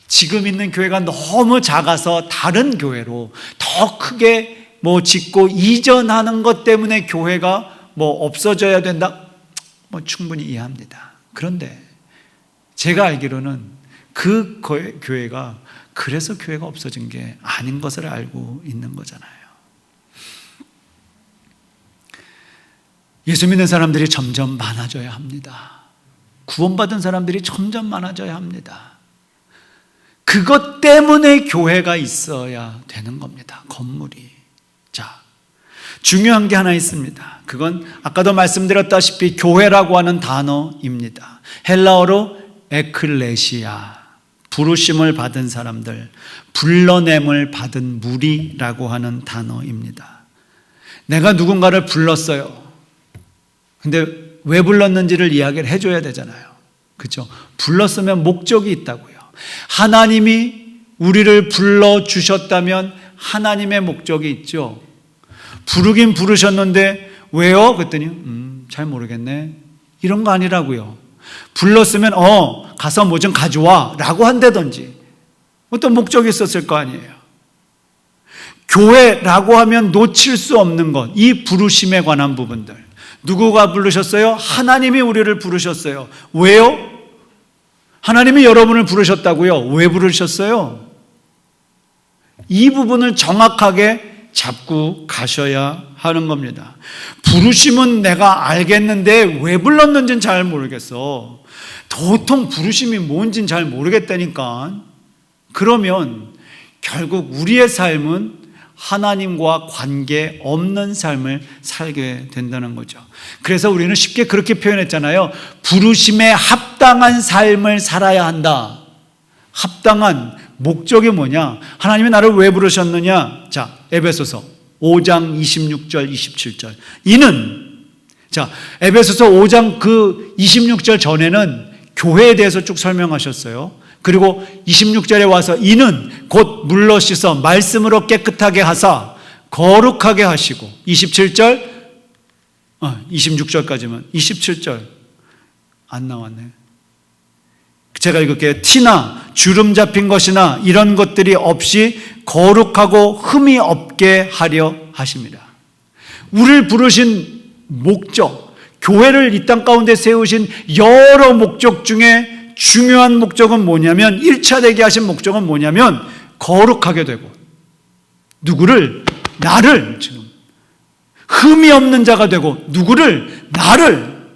지금 있는 교회가 너무 작아서 다른 교회로 더 크게 짓고 이전하는 것 때문에 교회가 없어져야 된다? 충분히 이해합니다. 그런데 제가 알기로는 그 교회가 그래서 교회가 없어진 게 아닌 것을 알고 있는 거잖아요. 예수 믿는 사람들이 점점 많아져야 합니다. 구원받은 사람들이 점점 많아져야 합니다. 그것 때문에 교회가 있어야 되는 겁니다. 건물이. 자, 중요한 게 하나 있습니다. 그건 아까도 말씀드렸다시피 교회라고 하는 단어입니다. 헬라어로 에클레시아, 부르심을 받은 사람들, 불러냄을 받은 무리라고 하는 단어입니다. 내가 누군가를 불렀어요. 근데 왜 불렀는지를 이야기를 해줘야 되잖아요. 그렇죠? 불렀으면 목적이 있다고요. 하나님이 우리를 불러주셨다면 하나님의 목적이 있죠. 부르긴 부르셨는데 왜요? 그랬더니 잘 모르겠네. 이런 거 아니라고요. 불렀으면 가서 뭐 좀 가져와 라고 한다든지 어떤 목적이 있었을 거 아니에요. 교회라고 하면 놓칠 수 없는 것, 이 부르심에 관한 부분들. 누구가 부르셨어요? 하나님이 우리를 부르셨어요. 왜요? 하나님이 여러분을 부르셨다고요? 왜 부르셨어요? 이 부분을 정확하게 잡고 가셔야 하는 겁니다. 부르심은 내가 알겠는데 왜 불렀는지는 잘 모르겠어. 도통 부르심이 뭔지는 잘 모르겠다니까. 그러면 결국 우리의 삶은 하나님과 관계 없는 삶을 살게 된다는 거죠. 그래서 우리는 쉽게 그렇게 표현했잖아요. 부르심에 합당한 삶을 살아야 한다. 합당한 목적이 뭐냐? 하나님이 나를 왜 부르셨느냐? 자, 에베소서 5장 26절 27절. 이는, 자, 에베소서 5장 그 26절 전에는 교회에 대해서 쭉 설명하셨어요. 그리고 26절에 와서 이는 곧 물러 씻어 말씀으로 깨끗하게 하사 거룩하게 하시고, 27절 26절까지만, 27절 안 나왔네. 제가 읽을게요. 티나 주름 잡힌 것이나 이런 것들이 없이 거룩하고 흠이 없게 하려 하십니다. 우리를 부르신 목적, 교회를 이 땅 가운데 세우신 여러 목적 중에 중요한 목적은 뭐냐면, 1차 되게 하신 목적은 뭐냐면 거룩하게 되고, 누구를? 나를, 지금 흠이 없는 자가 되고, 누구를? 나를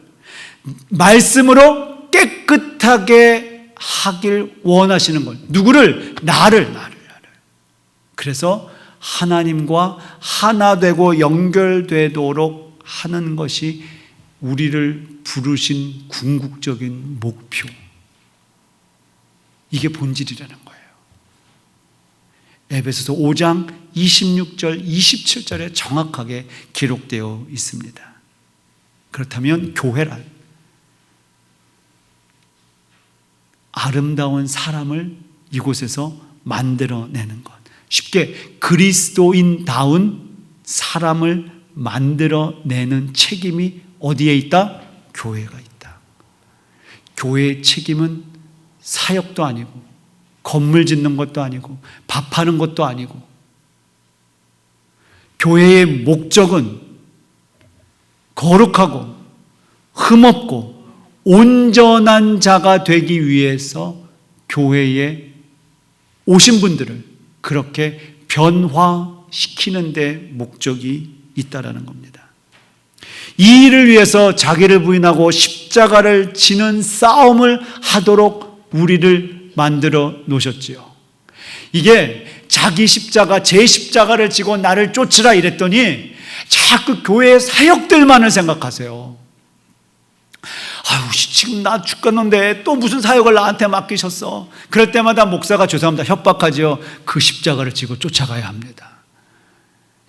말씀으로 깨끗하게 하길 원하시는 것. 누구를? 나를. 그래서 하나님과 하나 되고 연결되도록 하는 것이 우리를 부르신 궁극적인 목표. 이게 본질이라는 거예요. 에베소서 5장 26절, 27절에 정확하게 기록되어 있습니다. 그렇다면 교회란 아름다운 사람을 이곳에서 만들어내는 것. 쉽게 그리스도인다운 사람을 만들어내는 책임이 어디에 있다? 교회가 있다. 교회의 책임은 사역도 아니고 건물 짓는 것도 아니고 밥하는 것도 아니고, 교회의 목적은 거룩하고 흠없고 온전한 자가 되기 위해서 교회에 오신 분들을 그렇게 변화시키는 데 목적이 있다라는 겁니다. 이 일을 위해서 자기를 부인하고 십자가를 지는 싸움을 하도록 우리를 만들어 놓으셨지요. 이게 자기 십자가, 제 십자가를 지고 나를 쫓으라 이랬더니 자꾸 교회의 사역들만을 생각하세요. 아유, 지금 나 죽겠는데 또 무슨 사역을 나한테 맡기셨어? 그럴 때마다 목사가, 죄송합니다, 협박하지요. 그 십자가를 지고 쫓아가야 합니다.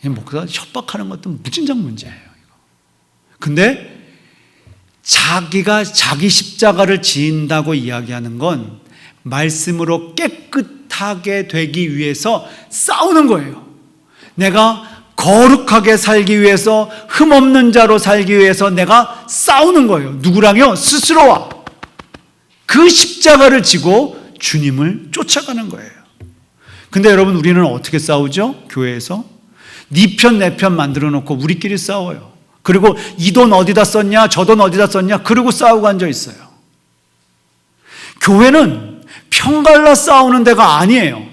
목사가 협박하는 것도 무진장 문제예요. 근데 자기가 자기 십자가를 지인다고 이야기하는 건 말씀으로 깨끗하게 되기 위해서 싸우는 거예요. 내가 거룩하게 살기 위해서, 흠없는 자로 살기 위해서 내가 싸우는 거예요. 누구랑요? 스스로와. 그 십자가를 지고 주님을 쫓아가는 거예요. 근데 여러분, 우리는 어떻게 싸우죠? 교회에서 네 편 내 편 만들어 놓고 우리끼리 싸워요. 그리고 이 돈 어디다 썼냐, 저 돈 어디다 썼냐, 그러고 싸우고 앉아 있어요. 교회는 편갈라 싸우는 데가 아니에요.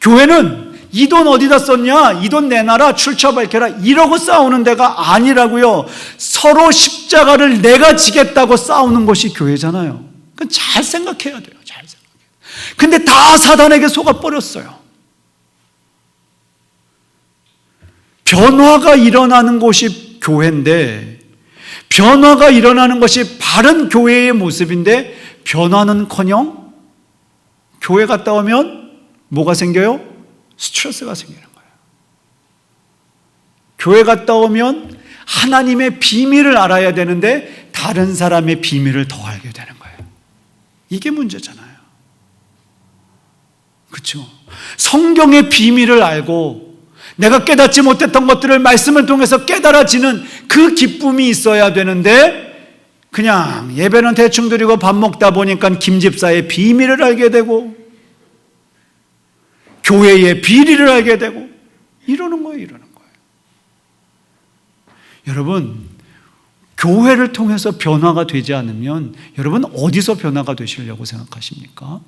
교회는 이 돈 어디다 썼냐, 이 돈 내놔라, 출처 밝혀라, 이러고 싸우는 데가 아니라고요. 서로 십자가를 내가 지겠다고 싸우는 것이 교회잖아요. 그건 잘 생각해야 돼요. 잘 생각해요. 근데 다 사단에게 속아버렸어요. 변화가 일어나는 곳이 교회인데, 변화가 일어나는 것이 바른 교회의 모습인데, 변화는커녕 교회 갔다 오면 뭐가 생겨요? 스트레스가 생기는 거예요. 교회 갔다 오면 하나님의 비밀을 알아야 되는데 다른 사람의 비밀을 더 알게 되는 거예요. 이게 문제잖아요. 그렇죠? 성경의 비밀을 알고 내가 깨닫지 못했던 것들을 말씀을 통해서 깨달아지는 그 기쁨이 있어야 되는데, 그냥 예배는 대충 드리고 밥 먹다 보니까 김 집사의 비밀을 알게 되고 교회의 비리를 알게 되고 이러는 거예요, 이러는 거예요. 여러분, 교회를 통해서 변화가 되지 않으면 여러분 어디서 변화가 되시려고 생각하십니까?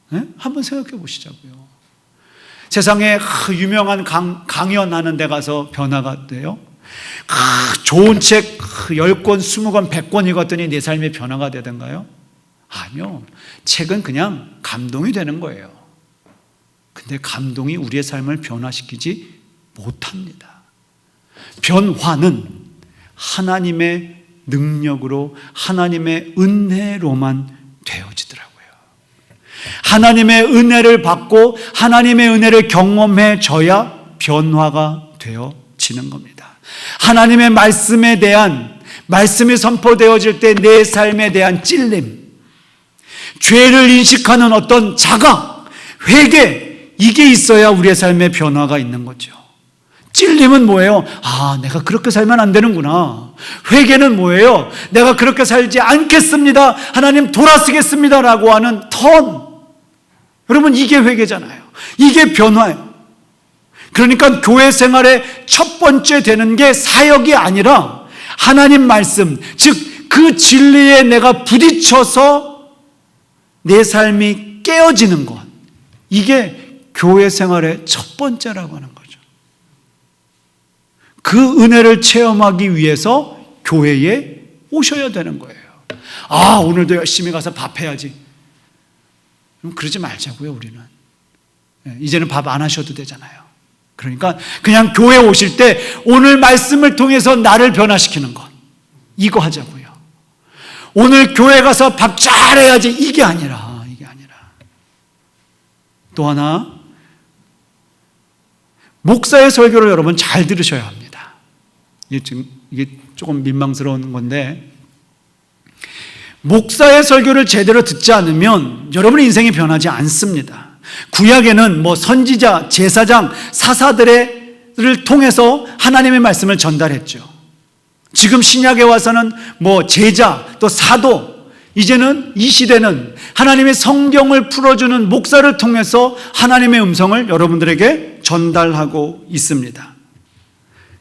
네? 한번 생각해 보시자고요. 세상에 유명한 강연하는 데 가서 변화가 돼요? 좋은 책 10권, 20권, 100권 읽었더니 내 삶에 변화가 되던가요? 아니요. 책은 그냥 감동이 되는 거예요. 근데 감동이 우리의 삶을 변화시키지 못합니다. 변화는 하나님의 능력으로, 하나님의 은혜로만 되어지더라고요. 하나님의 은혜를 받고 하나님의 은혜를 경험해져야 변화가 되어지는 겁니다. 하나님의 말씀에 대한, 말씀이 선포되어질 때 내 삶에 대한 찔림, 죄를 인식하는 어떤 자각, 회개, 이게 있어야 우리의 삶에 변화가 있는 거죠. 찔림은 뭐예요? 내가 그렇게 살면 안 되는구나. 회개는 뭐예요? 내가 그렇게 살지 않겠습니다. 하나님 돌아서겠습니다. 라고 하는 턴. 여러분, 이게 회개잖아요. 이게 변화예요. 그러니까 교회 생활의 첫 번째 되는 게 사역이 아니라 하나님 말씀, 즉 그 진리에 내가 부딪혀서 내 삶이 깨어지는 것. 이게 교회 생활의 첫 번째라고 하는 거죠. 그 은혜를 체험하기 위해서 교회에 오셔야 되는 거예요. 오늘도 열심히 가서 밥 해야지. 그러지 말자고요, 우리는. 이제는 밥 안 하셔도 되잖아요. 그러니까 그냥 교회 오실 때 오늘 말씀을 통해서 나를 변화시키는 것, 이거 하자고요. 오늘 교회 가서 밥 잘해야지, 이게 아니라. 또 하나, 목사의 설교를 여러분 잘 들으셔야 합니다. 이게 조금 민망스러운 건데, 목사의 설교를 제대로 듣지 않으면 여러분의 인생이 변하지 않습니다. 구약에는 선지자, 제사장, 사사들을 통해서 하나님의 말씀을 전달했죠. 지금 신약에 와서는 제자, 또 사도, 이제는 이 시대는 하나님의 성경을 풀어주는 목사를 통해서 하나님의 음성을 여러분들에게 전달하고 있습니다.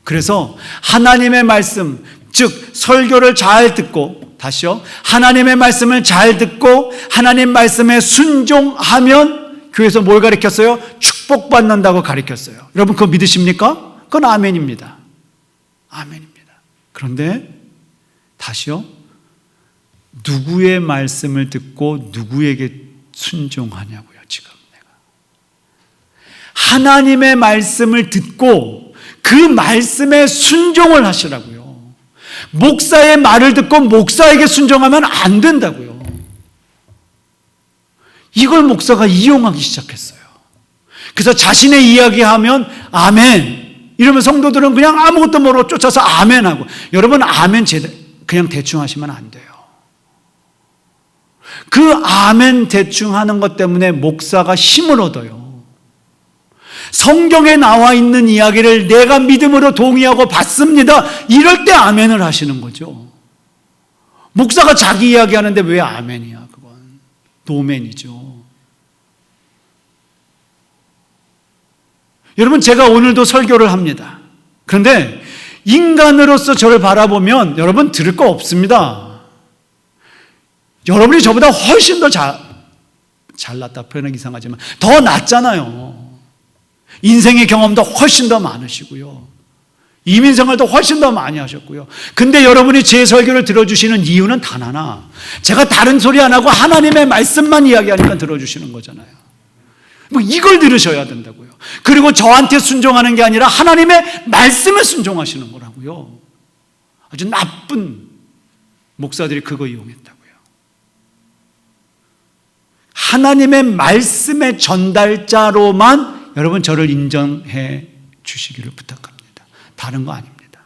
그래서 하나님의 말씀, 즉 설교를 잘 듣고, 다시요, 하나님의 말씀을 잘 듣고 하나님 말씀에 순종하면 교회에서 뭘 가르쳤어요? 축복받는다고 가르쳤어요. 여러분 그거 믿으십니까? 그건 아멘입니다. 아멘입니다. 그런데 다시요, 누구의 말씀을 듣고 누구에게 순종하냐고요. 지금 내가 하나님의 말씀을 듣고 그 말씀에 순종을 하시라고요. 목사의 말을 듣고 목사에게 순종하면 안 된다고요. 이걸 목사가 이용하기 시작했어요. 그래서 자신의 이야기하면 아멘 이러면 성도들은 그냥 아무것도 모르고 쫓아서 아멘하고. 여러분 아멘 그냥 대충 하시면 안 돼요. 그 아멘 대충 하는 것 때문에 목사가 힘을 얻어요. 성경에 나와 있는 이야기를 내가 믿음으로 동의하고 받습니다. 이럴 때 아멘을 하시는 거죠. 목사가 자기 이야기하는데 왜 아멘이야? 그건 노멘이죠. 여러분 제가 오늘도 설교를 합니다. 그런데 인간으로서 저를 바라보면 여러분 들을 거 없습니다. 여러분이 저보다 훨씬 더 잘났다 표현은 이상하지만 더 낫잖아요. 인생의 경험도 훨씬 더 많으시고요. 이민생활도 훨씬 더 많이 하셨고요. 근데 여러분이 제 설교를 들어주시는 이유는 단 하나, 제가 다른 소리 안 하고 하나님의 말씀만 이야기하니까 들어주시는 거잖아요. 이걸 들으셔야 된다고요. 그리고 저한테 순종하는 게 아니라 하나님의 말씀에 순종하시는 거라고요. 아주 나쁜 목사들이 그거 이용했다고요. 하나님의 말씀의 전달자로만 여러분 저를 인정해 주시기를 부탁합니다. 다른 거 아닙니다.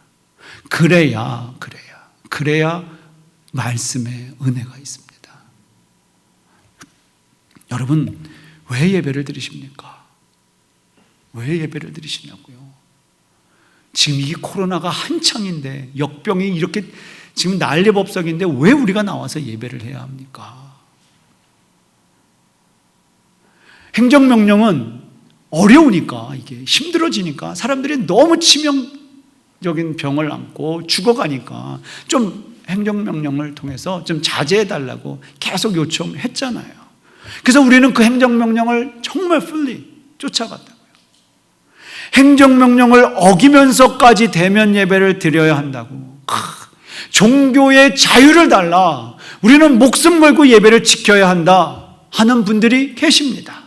그래야 말씀에 은혜가 있습니다. 여러분 왜 예배를 드리십니까? 왜 예배를 드리시냐고요? 지금 이 코로나가 한창인데, 역병이 이렇게 지금 난리법석인데 왜 우리가 나와서 예배를 해야 합니까? 행정명령은 어려우니까, 이게 힘들어지니까 사람들이 너무 치명적인 병을 안고 죽어가니까 좀 행정명령을 통해서 좀 자제해달라고 계속 요청했잖아요. 그래서 우리는 그 행정명령을 정말 fully 쫓아갔다고요. 행정명령을 어기면서까지 대면 예배를 드려야 한다고. 종교의 자유를 달라, 우리는 목숨 걸고 예배를 지켜야 한다 하는 분들이 계십니다.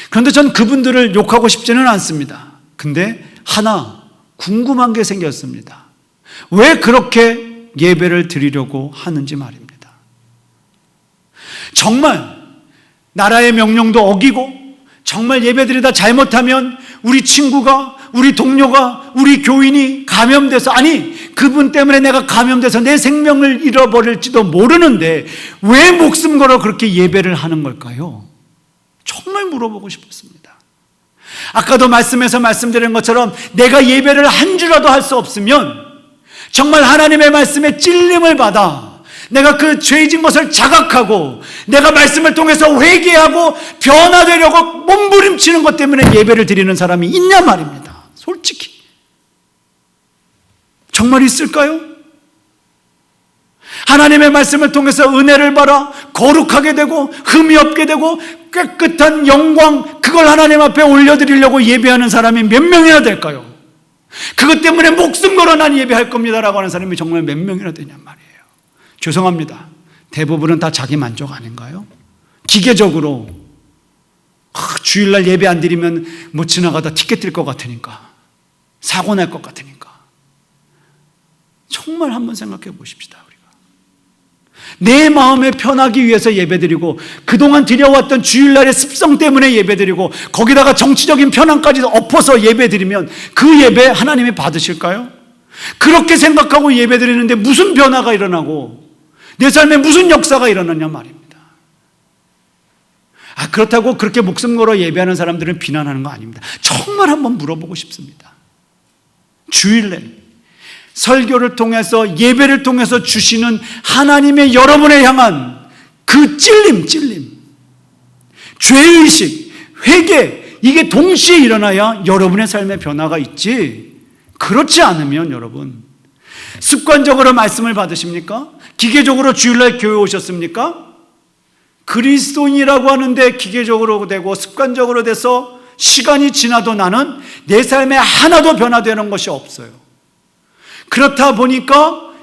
그런데 전 그분들을 욕하고 싶지는 않습니다. 근데 하나 궁금한 게 생겼습니다. 왜 그렇게 예배를 드리려고 하는지 말입니다. 정말 나라의 명령도 어기고 정말 예배드리다 잘못하면 우리 친구가, 우리 동료가, 우리 교인이 감염돼서, 아니 그분 때문에 내가 감염돼서 내 생명을 잃어버릴지도 모르는데 왜 목숨 걸어 그렇게 예배를 하는 걸까요? 정말 물어보고 싶었습니다. 아까도 말씀에서 말씀드린 것처럼 내가 예배를 한 주라도 할 수 없으면 정말 하나님의 말씀에 찔림을 받아 내가 그 죄진 것을 자각하고 내가 말씀을 통해서 회개하고 변화되려고 몸부림치는 것 때문에 예배를 드리는 사람이 있냐 말입니다. 솔직히 정말 있을까요? 하나님의 말씀을 통해서 은혜를 받아 거룩하게 되고 흠이 없게 되고 깨끗한 영광, 그걸 하나님 앞에 올려드리려고 예배하는 사람이 몇 명이나 될까요? 그것 때문에 목숨 걸어 난 예배할 겁니다라고 하는 사람이 정말 몇 명이나 되냔 말이에요. 죄송합니다. 대부분은 다 자기 만족 아닌가요? 기계적으로 주일날 예배 안 드리면 뭐 지나가다 티켓 뛸 것 같으니까, 사고 날 것 같으니까. 정말 한번 생각해 보십시다. 우리가 내 마음에 편하기 위해서 예배드리고 그동안 드려왔던 주일날의 습성 때문에 예배드리고 거기다가 정치적인 편안까지 엎어서 예배드리면 그 예배 하나님이 받으실까요? 그렇게 생각하고 예배드리는데 무슨 변화가 일어나고 내 삶에 무슨 역사가 일어나냐 말입니다. 그렇다고 그렇게 목숨 걸어 예배하는 사람들은 비난하는 거 아닙니다. 정말 한번 물어보고 싶습니다. 주일날 설교를 통해서 예배를 통해서 주시는 하나님의 여러분을 향한 그 찔림, 죄의식, 회개, 이게 동시에 일어나야 여러분의 삶에 변화가 있지, 그렇지 않으면 여러분 습관적으로 말씀을 받으십니까? 기계적으로 주일날 교회 오셨습니까? 그리스도인이라고 하는데 기계적으로 되고 습관적으로 돼서 시간이 지나도 나는 내 삶에 하나도 변화되는 것이 없어요. 그렇다 보니까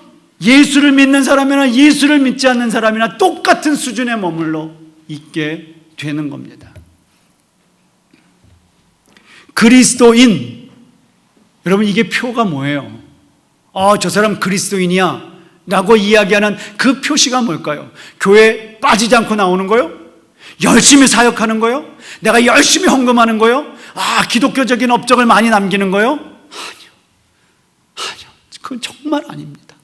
예수를 믿는 사람이나 예수를 믿지 않는 사람이나 똑같은 수준에 머물러 있게 되는 겁니다. 그리스도인, 여러분 이게 표가 뭐예요? 저 사람 그리스도인이야 라고 이야기하는 그 표시가 뭘까요? 교회에 빠지지 않고 나오는 거요? 열심히 사역하는 거요? 내가 열심히 헌금하는 거요? 기독교적인 업적을 많이 남기는 거요? 아니요. 그건 정말 아닙니다.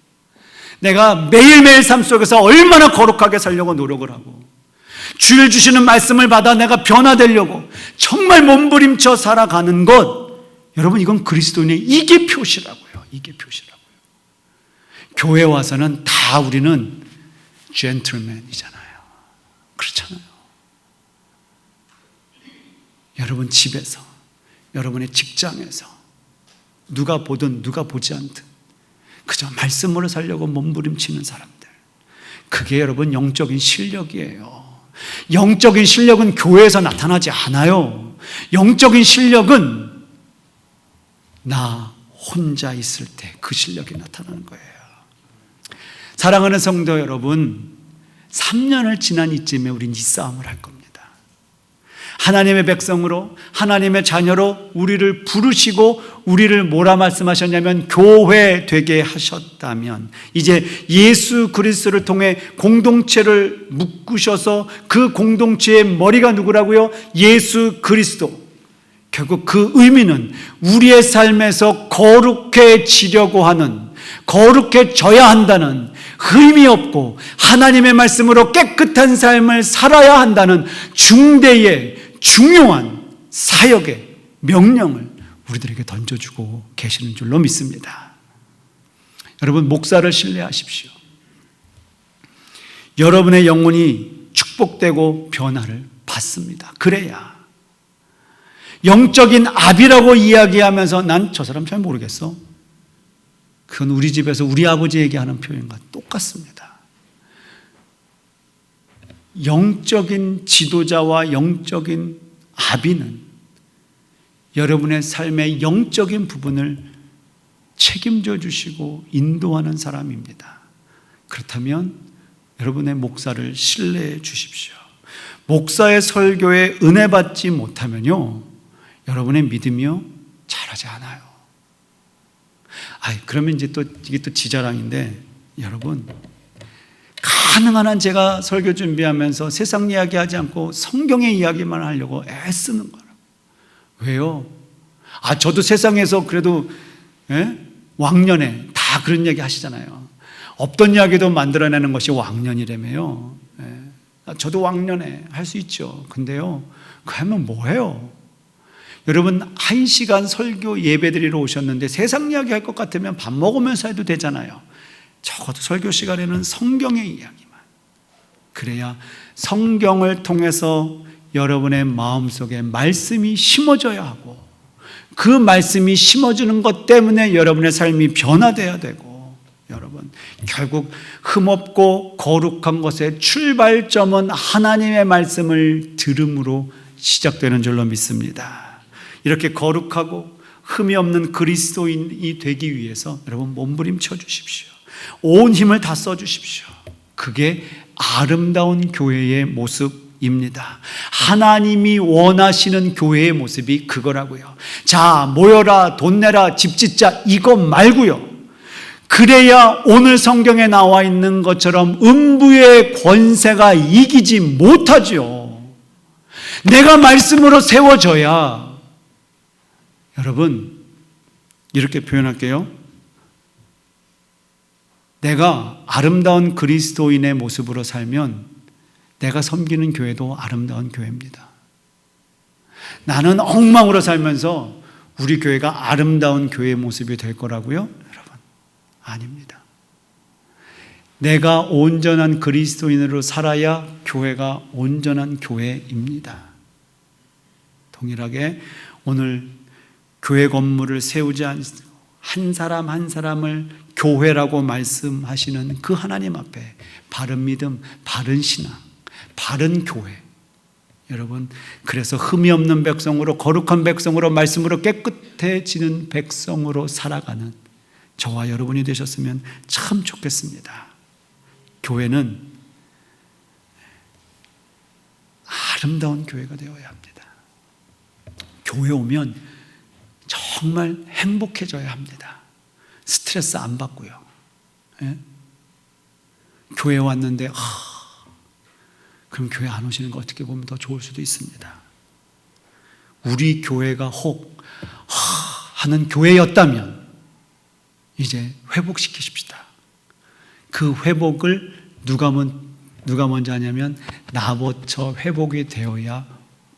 내가 매일매일 삶 속에서 얼마나 거룩하게 살려고 노력을 하고 주일 주시는 말씀을 받아 내가 변화되려고 정말 몸부림쳐 살아가는 것, 여러분 이건 그리스도인의 이게 표시라고요. 이게 표시라고요. 교회 와서는 다 우리는 젠틀맨이잖아요. 그렇잖아요. 여러분 집에서, 여러분의 직장에서 누가 보든 누가 보지 않든 그저 말씀으로 살려고 몸부림치는 사람들, 그게 여러분 영적인 실력이에요. 영적인 실력은 교회에서 나타나지 않아요. 영적인 실력은 나 혼자 있을 때 그 실력이 나타나는 거예요. 사랑하는 성도 여러분, 3년을 지난 이쯤에 우린 이 싸움을 할 겁니다. 하나님의 백성으로, 하나님의 자녀로 우리를 부르시고 우리를 뭐라 말씀하셨냐면 교회 되게 하셨다면, 이제 예수 그리스도를 통해 공동체를 묶으셔서 그 공동체의 머리가 누구라고요? 예수 그리스도. 결국 그 의미는 우리의 삶에서 거룩해지려고 하는, 거룩해져야 한다는, 의미 없고 하나님의 말씀으로 깨끗한 삶을 살아야 한다는 중대의 중요한 사역의 명령을 우리들에게 던져주고 계시는 줄로 믿습니다. 여러분, 목사를 신뢰하십시오. 여러분의 영혼이 축복되고 변화를 받습니다. 그래야 영적인 아비라고 이야기하면서 난 저 사람 잘 모르겠어. 그건 우리 집에서 우리 아버지에게 하는 표현과 똑같습니다. 영적인 지도자와 영적인 아비는 여러분의 삶의 영적인 부분을 책임져 주시고 인도하는 사람입니다. 그렇다면 여러분의 목사를 신뢰해 주십시오. 목사의 설교에 은혜 받지 못하면요, 여러분의 믿음이요 잘하지 않아요. 그러면 이제 또 이게 또 지자랑인데, 여러분 가능한 한 제가 설교 준비하면서 세상 이야기하지 않고 성경의 이야기만 하려고 애쓰는 거예요. 왜요? 저도 세상에서 그래도 왕년에 다 그런 이야기 하시잖아요. 없던 이야기도 만들어내는 것이 왕년이라며요. 저도 왕년에 할 수 있죠. 근데요, 그 하면 뭐해요? 여러분 1시간 설교 예배드리러 오셨는데 세상 이야기 할 것 같으면 밥 먹으면서 해도 되잖아요. 적어도 설교 시간에는 성경의 이야기만. 그래야 성경을 통해서 여러분의 마음속에 말씀이 심어져야 하고, 그 말씀이 심어지는 것 때문에 여러분의 삶이 변화돼야 되고, 여러분 결국 흠없고 거룩한 것의 출발점은 하나님의 말씀을 들음으로 시작되는 줄로 믿습니다. 이렇게 거룩하고 흠이 없는 그리스도인이 되기 위해서 여러분 몸부림쳐 주십시오. 온 힘을 다 써 주십시오. 그게 아름다운 교회의 모습입니다. 하나님이 원하시는 교회의 모습이 그거라고요. 자, 모여라, 돈 내라, 집 짓자, 이거 말고요. 그래야 오늘 성경에 나와 있는 것처럼 음부의 권세가 이기지 못하죠. 내가 말씀으로 세워져야, 여러분 이렇게 표현할게요. 내가 아름다운 그리스도인의 모습으로 살면 내가 섬기는 교회도 아름다운 교회입니다. 나는 엉망으로 살면서 우리 교회가 아름다운 교회의 모습이 될 거라고요? 여러분, 아닙니다. 내가 온전한 그리스도인으로 살아야 교회가 온전한 교회입니다. 동일하게 오늘 교회 건물을 세우지 않고 한 사람 한 사람을 교회라고 말씀하시는 그 하나님 앞에 바른 믿음, 바른 신앙, 바른 교회, 여러분 그래서 흠이 없는 백성으로, 거룩한 백성으로, 말씀으로 깨끗해지는 백성으로 살아가는 저와 여러분이 되셨으면 참 좋겠습니다. 교회는 아름다운 교회가 되어야 합니다. 교회 오면 정말 행복해져야 합니다. 스트레스 안 받고요. 교회 왔는데 그럼 교회 안 오시는 거 어떻게 보면 더 좋을 수도 있습니다. 우리 교회가 혹 하는 교회였다면 이제 회복시키십시다. 그 회복을 누가 먼저 하냐면 나부터 회복이 되어야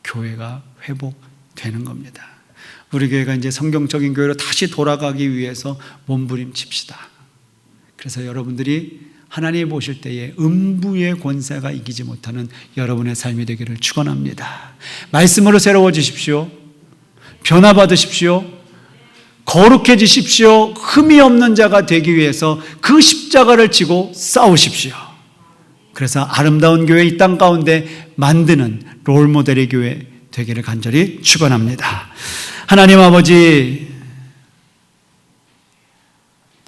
교회가 회복되는 겁니다. 우리 교회가 이제 성경적인 교회로 다시 돌아가기 위해서 몸부림칩시다. 그래서 여러분들이 하나님 보실 때에 음부의 권세가 이기지 못하는 여러분의 삶이 되기를 축원합니다. 말씀으로 새로워 주십시오. 변화받으십시오. 거룩해지십시오. 흠이 없는 자가 되기 위해서 그 십자가를 지고 싸우십시오. 그래서 아름다운 교회 이 땅 가운데 만드는 롤모델의 교회 되기를 간절히 축원합니다. 하나님 아버지,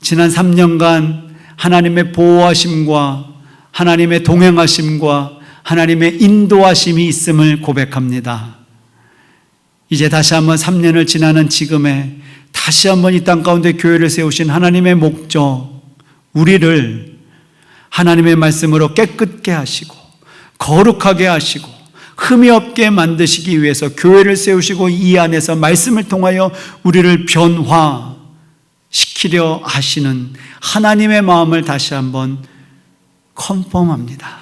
지난 3년간 하나님의 보호하심과 하나님의 동행하심과 하나님의 인도하심이 있음을 고백합니다. 이제 다시 한번 3년을 지나는 지금에 다시 한번 이 땅 가운데 교회를 세우신 하나님의 목적, 우리를 하나님의 말씀으로 깨끗게 하시고 거룩하게 하시고 흠이 없게 만드시기 위해서 교회를 세우시고 이 안에서 말씀을 통하여 우리를 변화시키려 하시는 하나님의 마음을 다시 한번 컨펌합니다.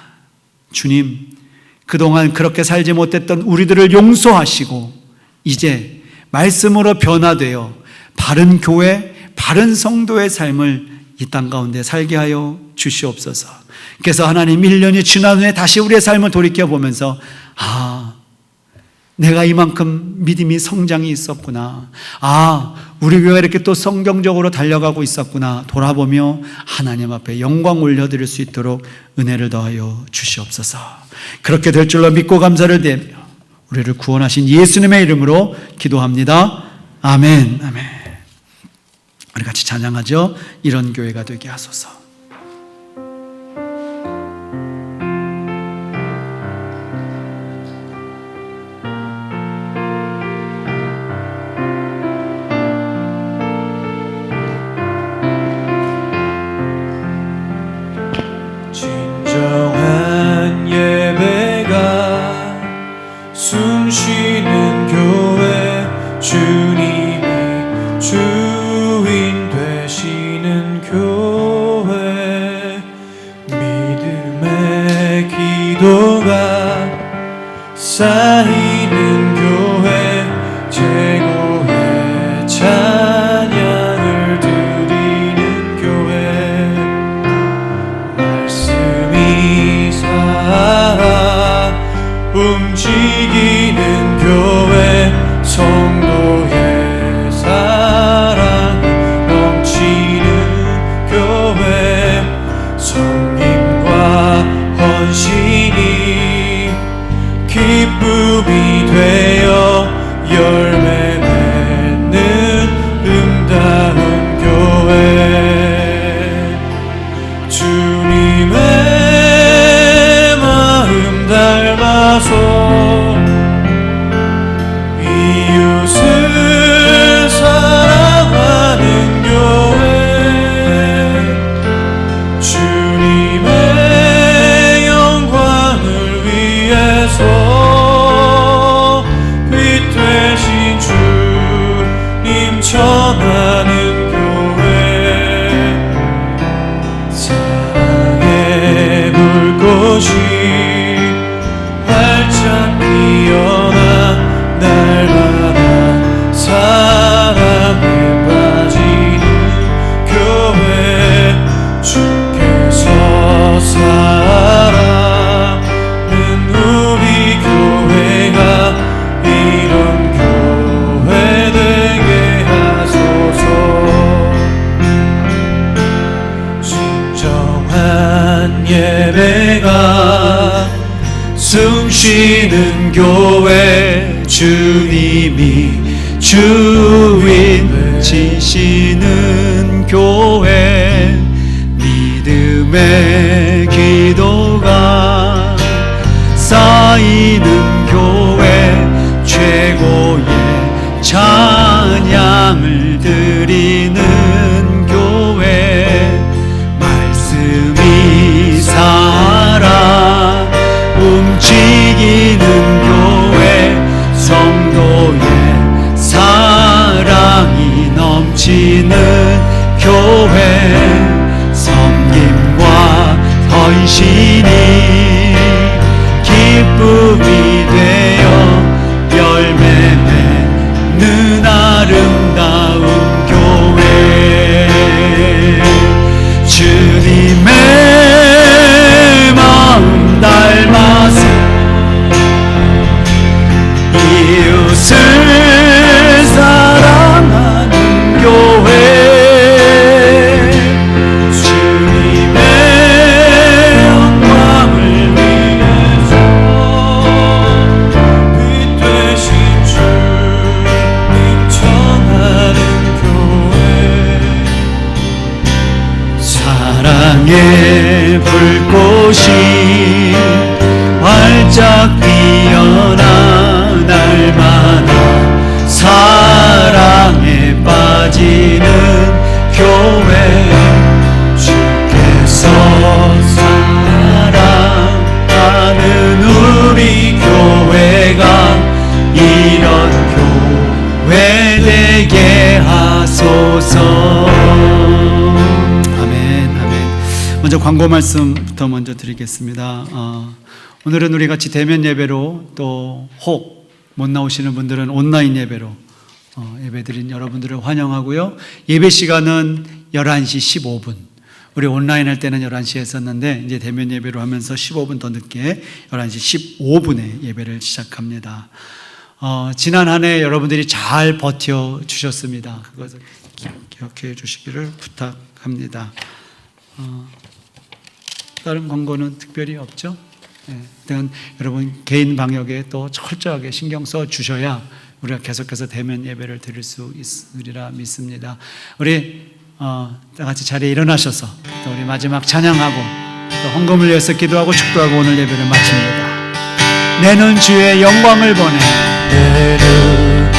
주님, 그동안 그렇게 살지 못했던 우리들을 용서하시고 이제 말씀으로 변화되어 바른 교회, 바른 성도의 삶을 이 땅 가운데 살게 하여 주시옵소서. 그래서 하나님 1년이 지난 후에 다시 우리의 삶을 돌이켜보면서 내가 이만큼 믿음이 성장이 있었구나. 우리 교회가 이렇게 또 성경적으로 달려가고 있었구나. 돌아보며 하나님 앞에 영광 올려드릴 수 있도록 은혜를 더하여 주시옵소서. 그렇게 될 줄로 믿고 감사를 드리며 우리를 구원하신 예수님의 이름으로 기도합니다. 아멘. 아멘. 우리 같이 찬양하죠. 이런 교회가 되게 하소서. 진정한 예배가 숨쉬는 교회, 주님이 주인 되시는 교회, 믿음의 기도가 쌓이는 교회, 최고의 찬양을 드리는 교회, 말씀이 살아 움직이는 교회, 성도의 사랑 넘치는 교회, 섬김과 헌신이 기쁨이 되어 열매 맺는 음다운 교회, 주님의 마음 닮아서 이웃을 사랑하는 교회, 주님의 영광을 위해서 빛 되신 주님 전하는 교회, 사랑의 불꽃이 활짝 피어나 날마다 사랑에 빠지는 교회, 주께서 사랑은 우리 교회가 이런 교회 되게 하소서. 진정한 예배가 숨쉬는 교회, 주님이 주인 되시는 교회, 믿음의 기도가 쌓이는 교회, 최고의 찬양을 드리는 교회, 말씀이 살아 움직이는 교회, 성도의 사랑이 넘치는 교회, 섬김과 헌신이 기쁨이 되어 열매 맺는 아름다운 교회, 주님의 마음 닮아서 이웃을 사랑하는 교회, 주님의 영광을 위해서 빛 되신 주님 전하는 교회, 사랑의 불꽃이 활짝 피어나 날마다 사랑에 빠지는 교회, 주께서 사랑하는 우리 교회가 이런 교회 되게 하소서. 아멘. 아멘. 먼저 광고 말씀부터 먼저 드리겠습니다. 오늘은 우리 같이 대면 예배로, 또 혹 못 나오시는 분들은 온라인 예배로 예배드린 여러분들을 환영하고요. 예배 시간은 11시 15분. 우리 온라인 할 때는 11시에 했었는데 이제 대면 예배로 하면서 15분 더 늦게 11시 15분에 예배를 시작합니다. 지난 한 해 여러분들이 잘 버텨 주셨습니다. 그것을 기억해 주시기를 부탁합니다. 다른 광고는 특별히 없죠? 일단 여러분 개인 방역에 또 철저하게 신경 써 주셔야 우리가 계속해서 대면 예배를 드릴 수 있으리라 믿습니다. 우리 다 같이 자리에 일어나셔서 또 우리 마지막 찬양하고 또 헌금을 위해서 기도하고 축도하고 오늘 예배를 마칩니다. 내는 주의 영광을 보내. 내는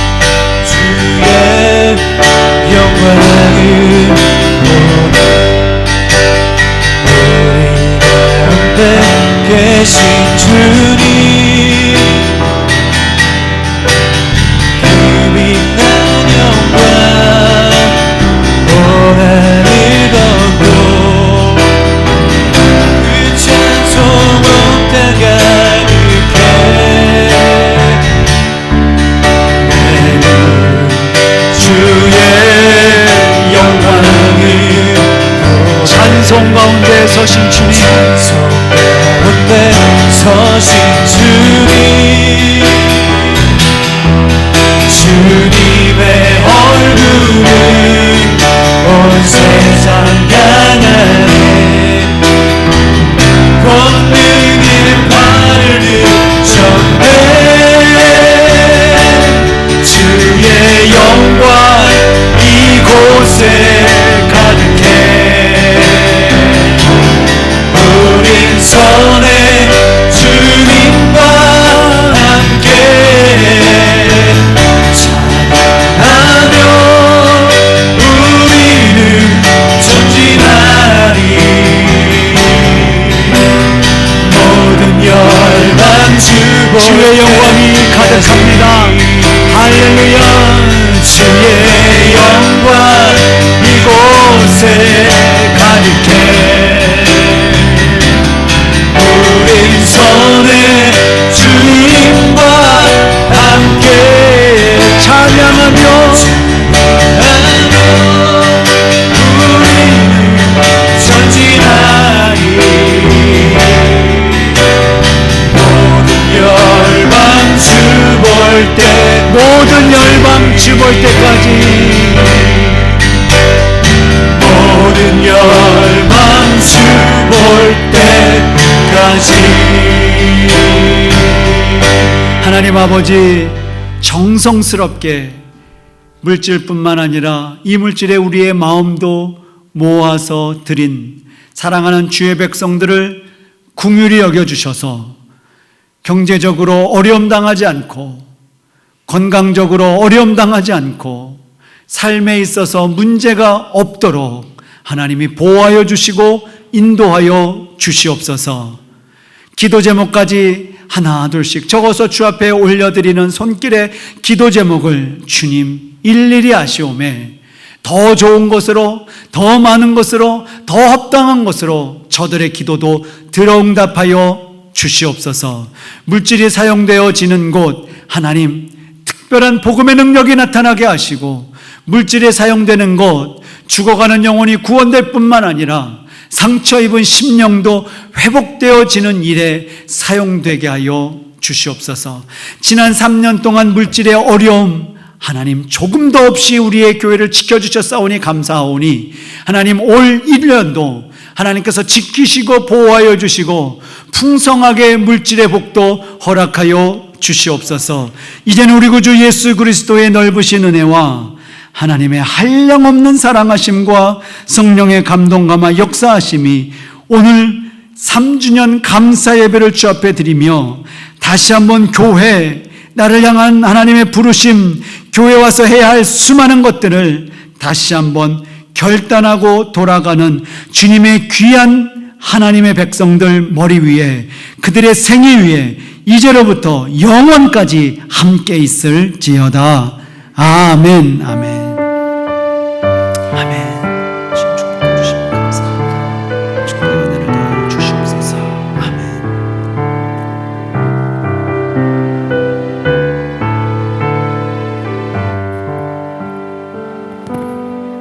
주의 영광을 보내. 우리 가운데 계신 주님, 그 빛난 영광 원하는 건도 그 찬송 온 땅 가득해. 내는 주의 영광을 찬송 가운데 서신 주님, 찬송 가운데 서신 주님, 주님의 얼굴을 온 세상 향하네. 권능의 발을 전해. 주의 영광 이곳에 가득해. 우린 선해 주님과 함께 찬양하며 우리는 전진하리. 모든 열방 주의 영광이 가득합니다. 할렐루야. 주의 영광 이곳에 가득해. 우린 선해 주님과 함께 찬양하며 우리는 전진하리. 모든 열방 주 볼 때, 모든 열방 주 볼 때까지, 모든 열방 주 볼 때까지. 하나님 아버지, 정성스럽게 물질뿐만 아니라 이 물질에 우리의 마음도 모아서 드린 사랑하는 주의 백성들을 긍휼히 여겨주셔서 경제적으로 어려움 당하지 않고 건강적으로 어려움 당하지 않고 삶에 있어서 문제가 없도록 하나님이 보호하여 주시고 인도하여 주시옵소서. 기도 제목까지 하나 둘씩 적어서 주 앞에 올려드리는 손길의 기도 제목을 주님 일일이 아시오매 더 좋은 것으로, 더 많은 것으로, 더 합당한 것으로 저들의 기도도 들어응답하여 주시옵소서. 물질이 사용되어지는 곳 하나님 특별한 복음의 능력이 나타나게 하시고, 물질에 사용되는 곳 죽어가는 영혼이 구원될 뿐만 아니라 상처 입은 심령도 회복되어지는 일에 사용되게 하여 주시옵소서. 지난 3년 동안 물질의 어려움 하나님 조금도 없이 우리의 교회를 지켜주셨사오니 감사하오니 하나님 올 1년도 하나님께서 지키시고 보호하여 주시고 풍성하게 물질의 복도 허락하여 주시옵소서. 이제는 우리 구주 예수 그리스도의 넓으신 은혜와 하나님의 한량없는 사랑하심과 성령의 감동감화 역사하심이 오늘 3주년 감사 예배를 주 앞에 드리며 다시 한번 교회, 나를 향한 하나님의 부르심, 교회 와서 해야 할 수많은 것들을 다시 한번 결단하고 돌아가는 주님의 귀한 하나님의 백성들 머리 위에, 그들의 생애 위에 이제로부터 영원까지 함께 있을지어다. 아멘, 아멘.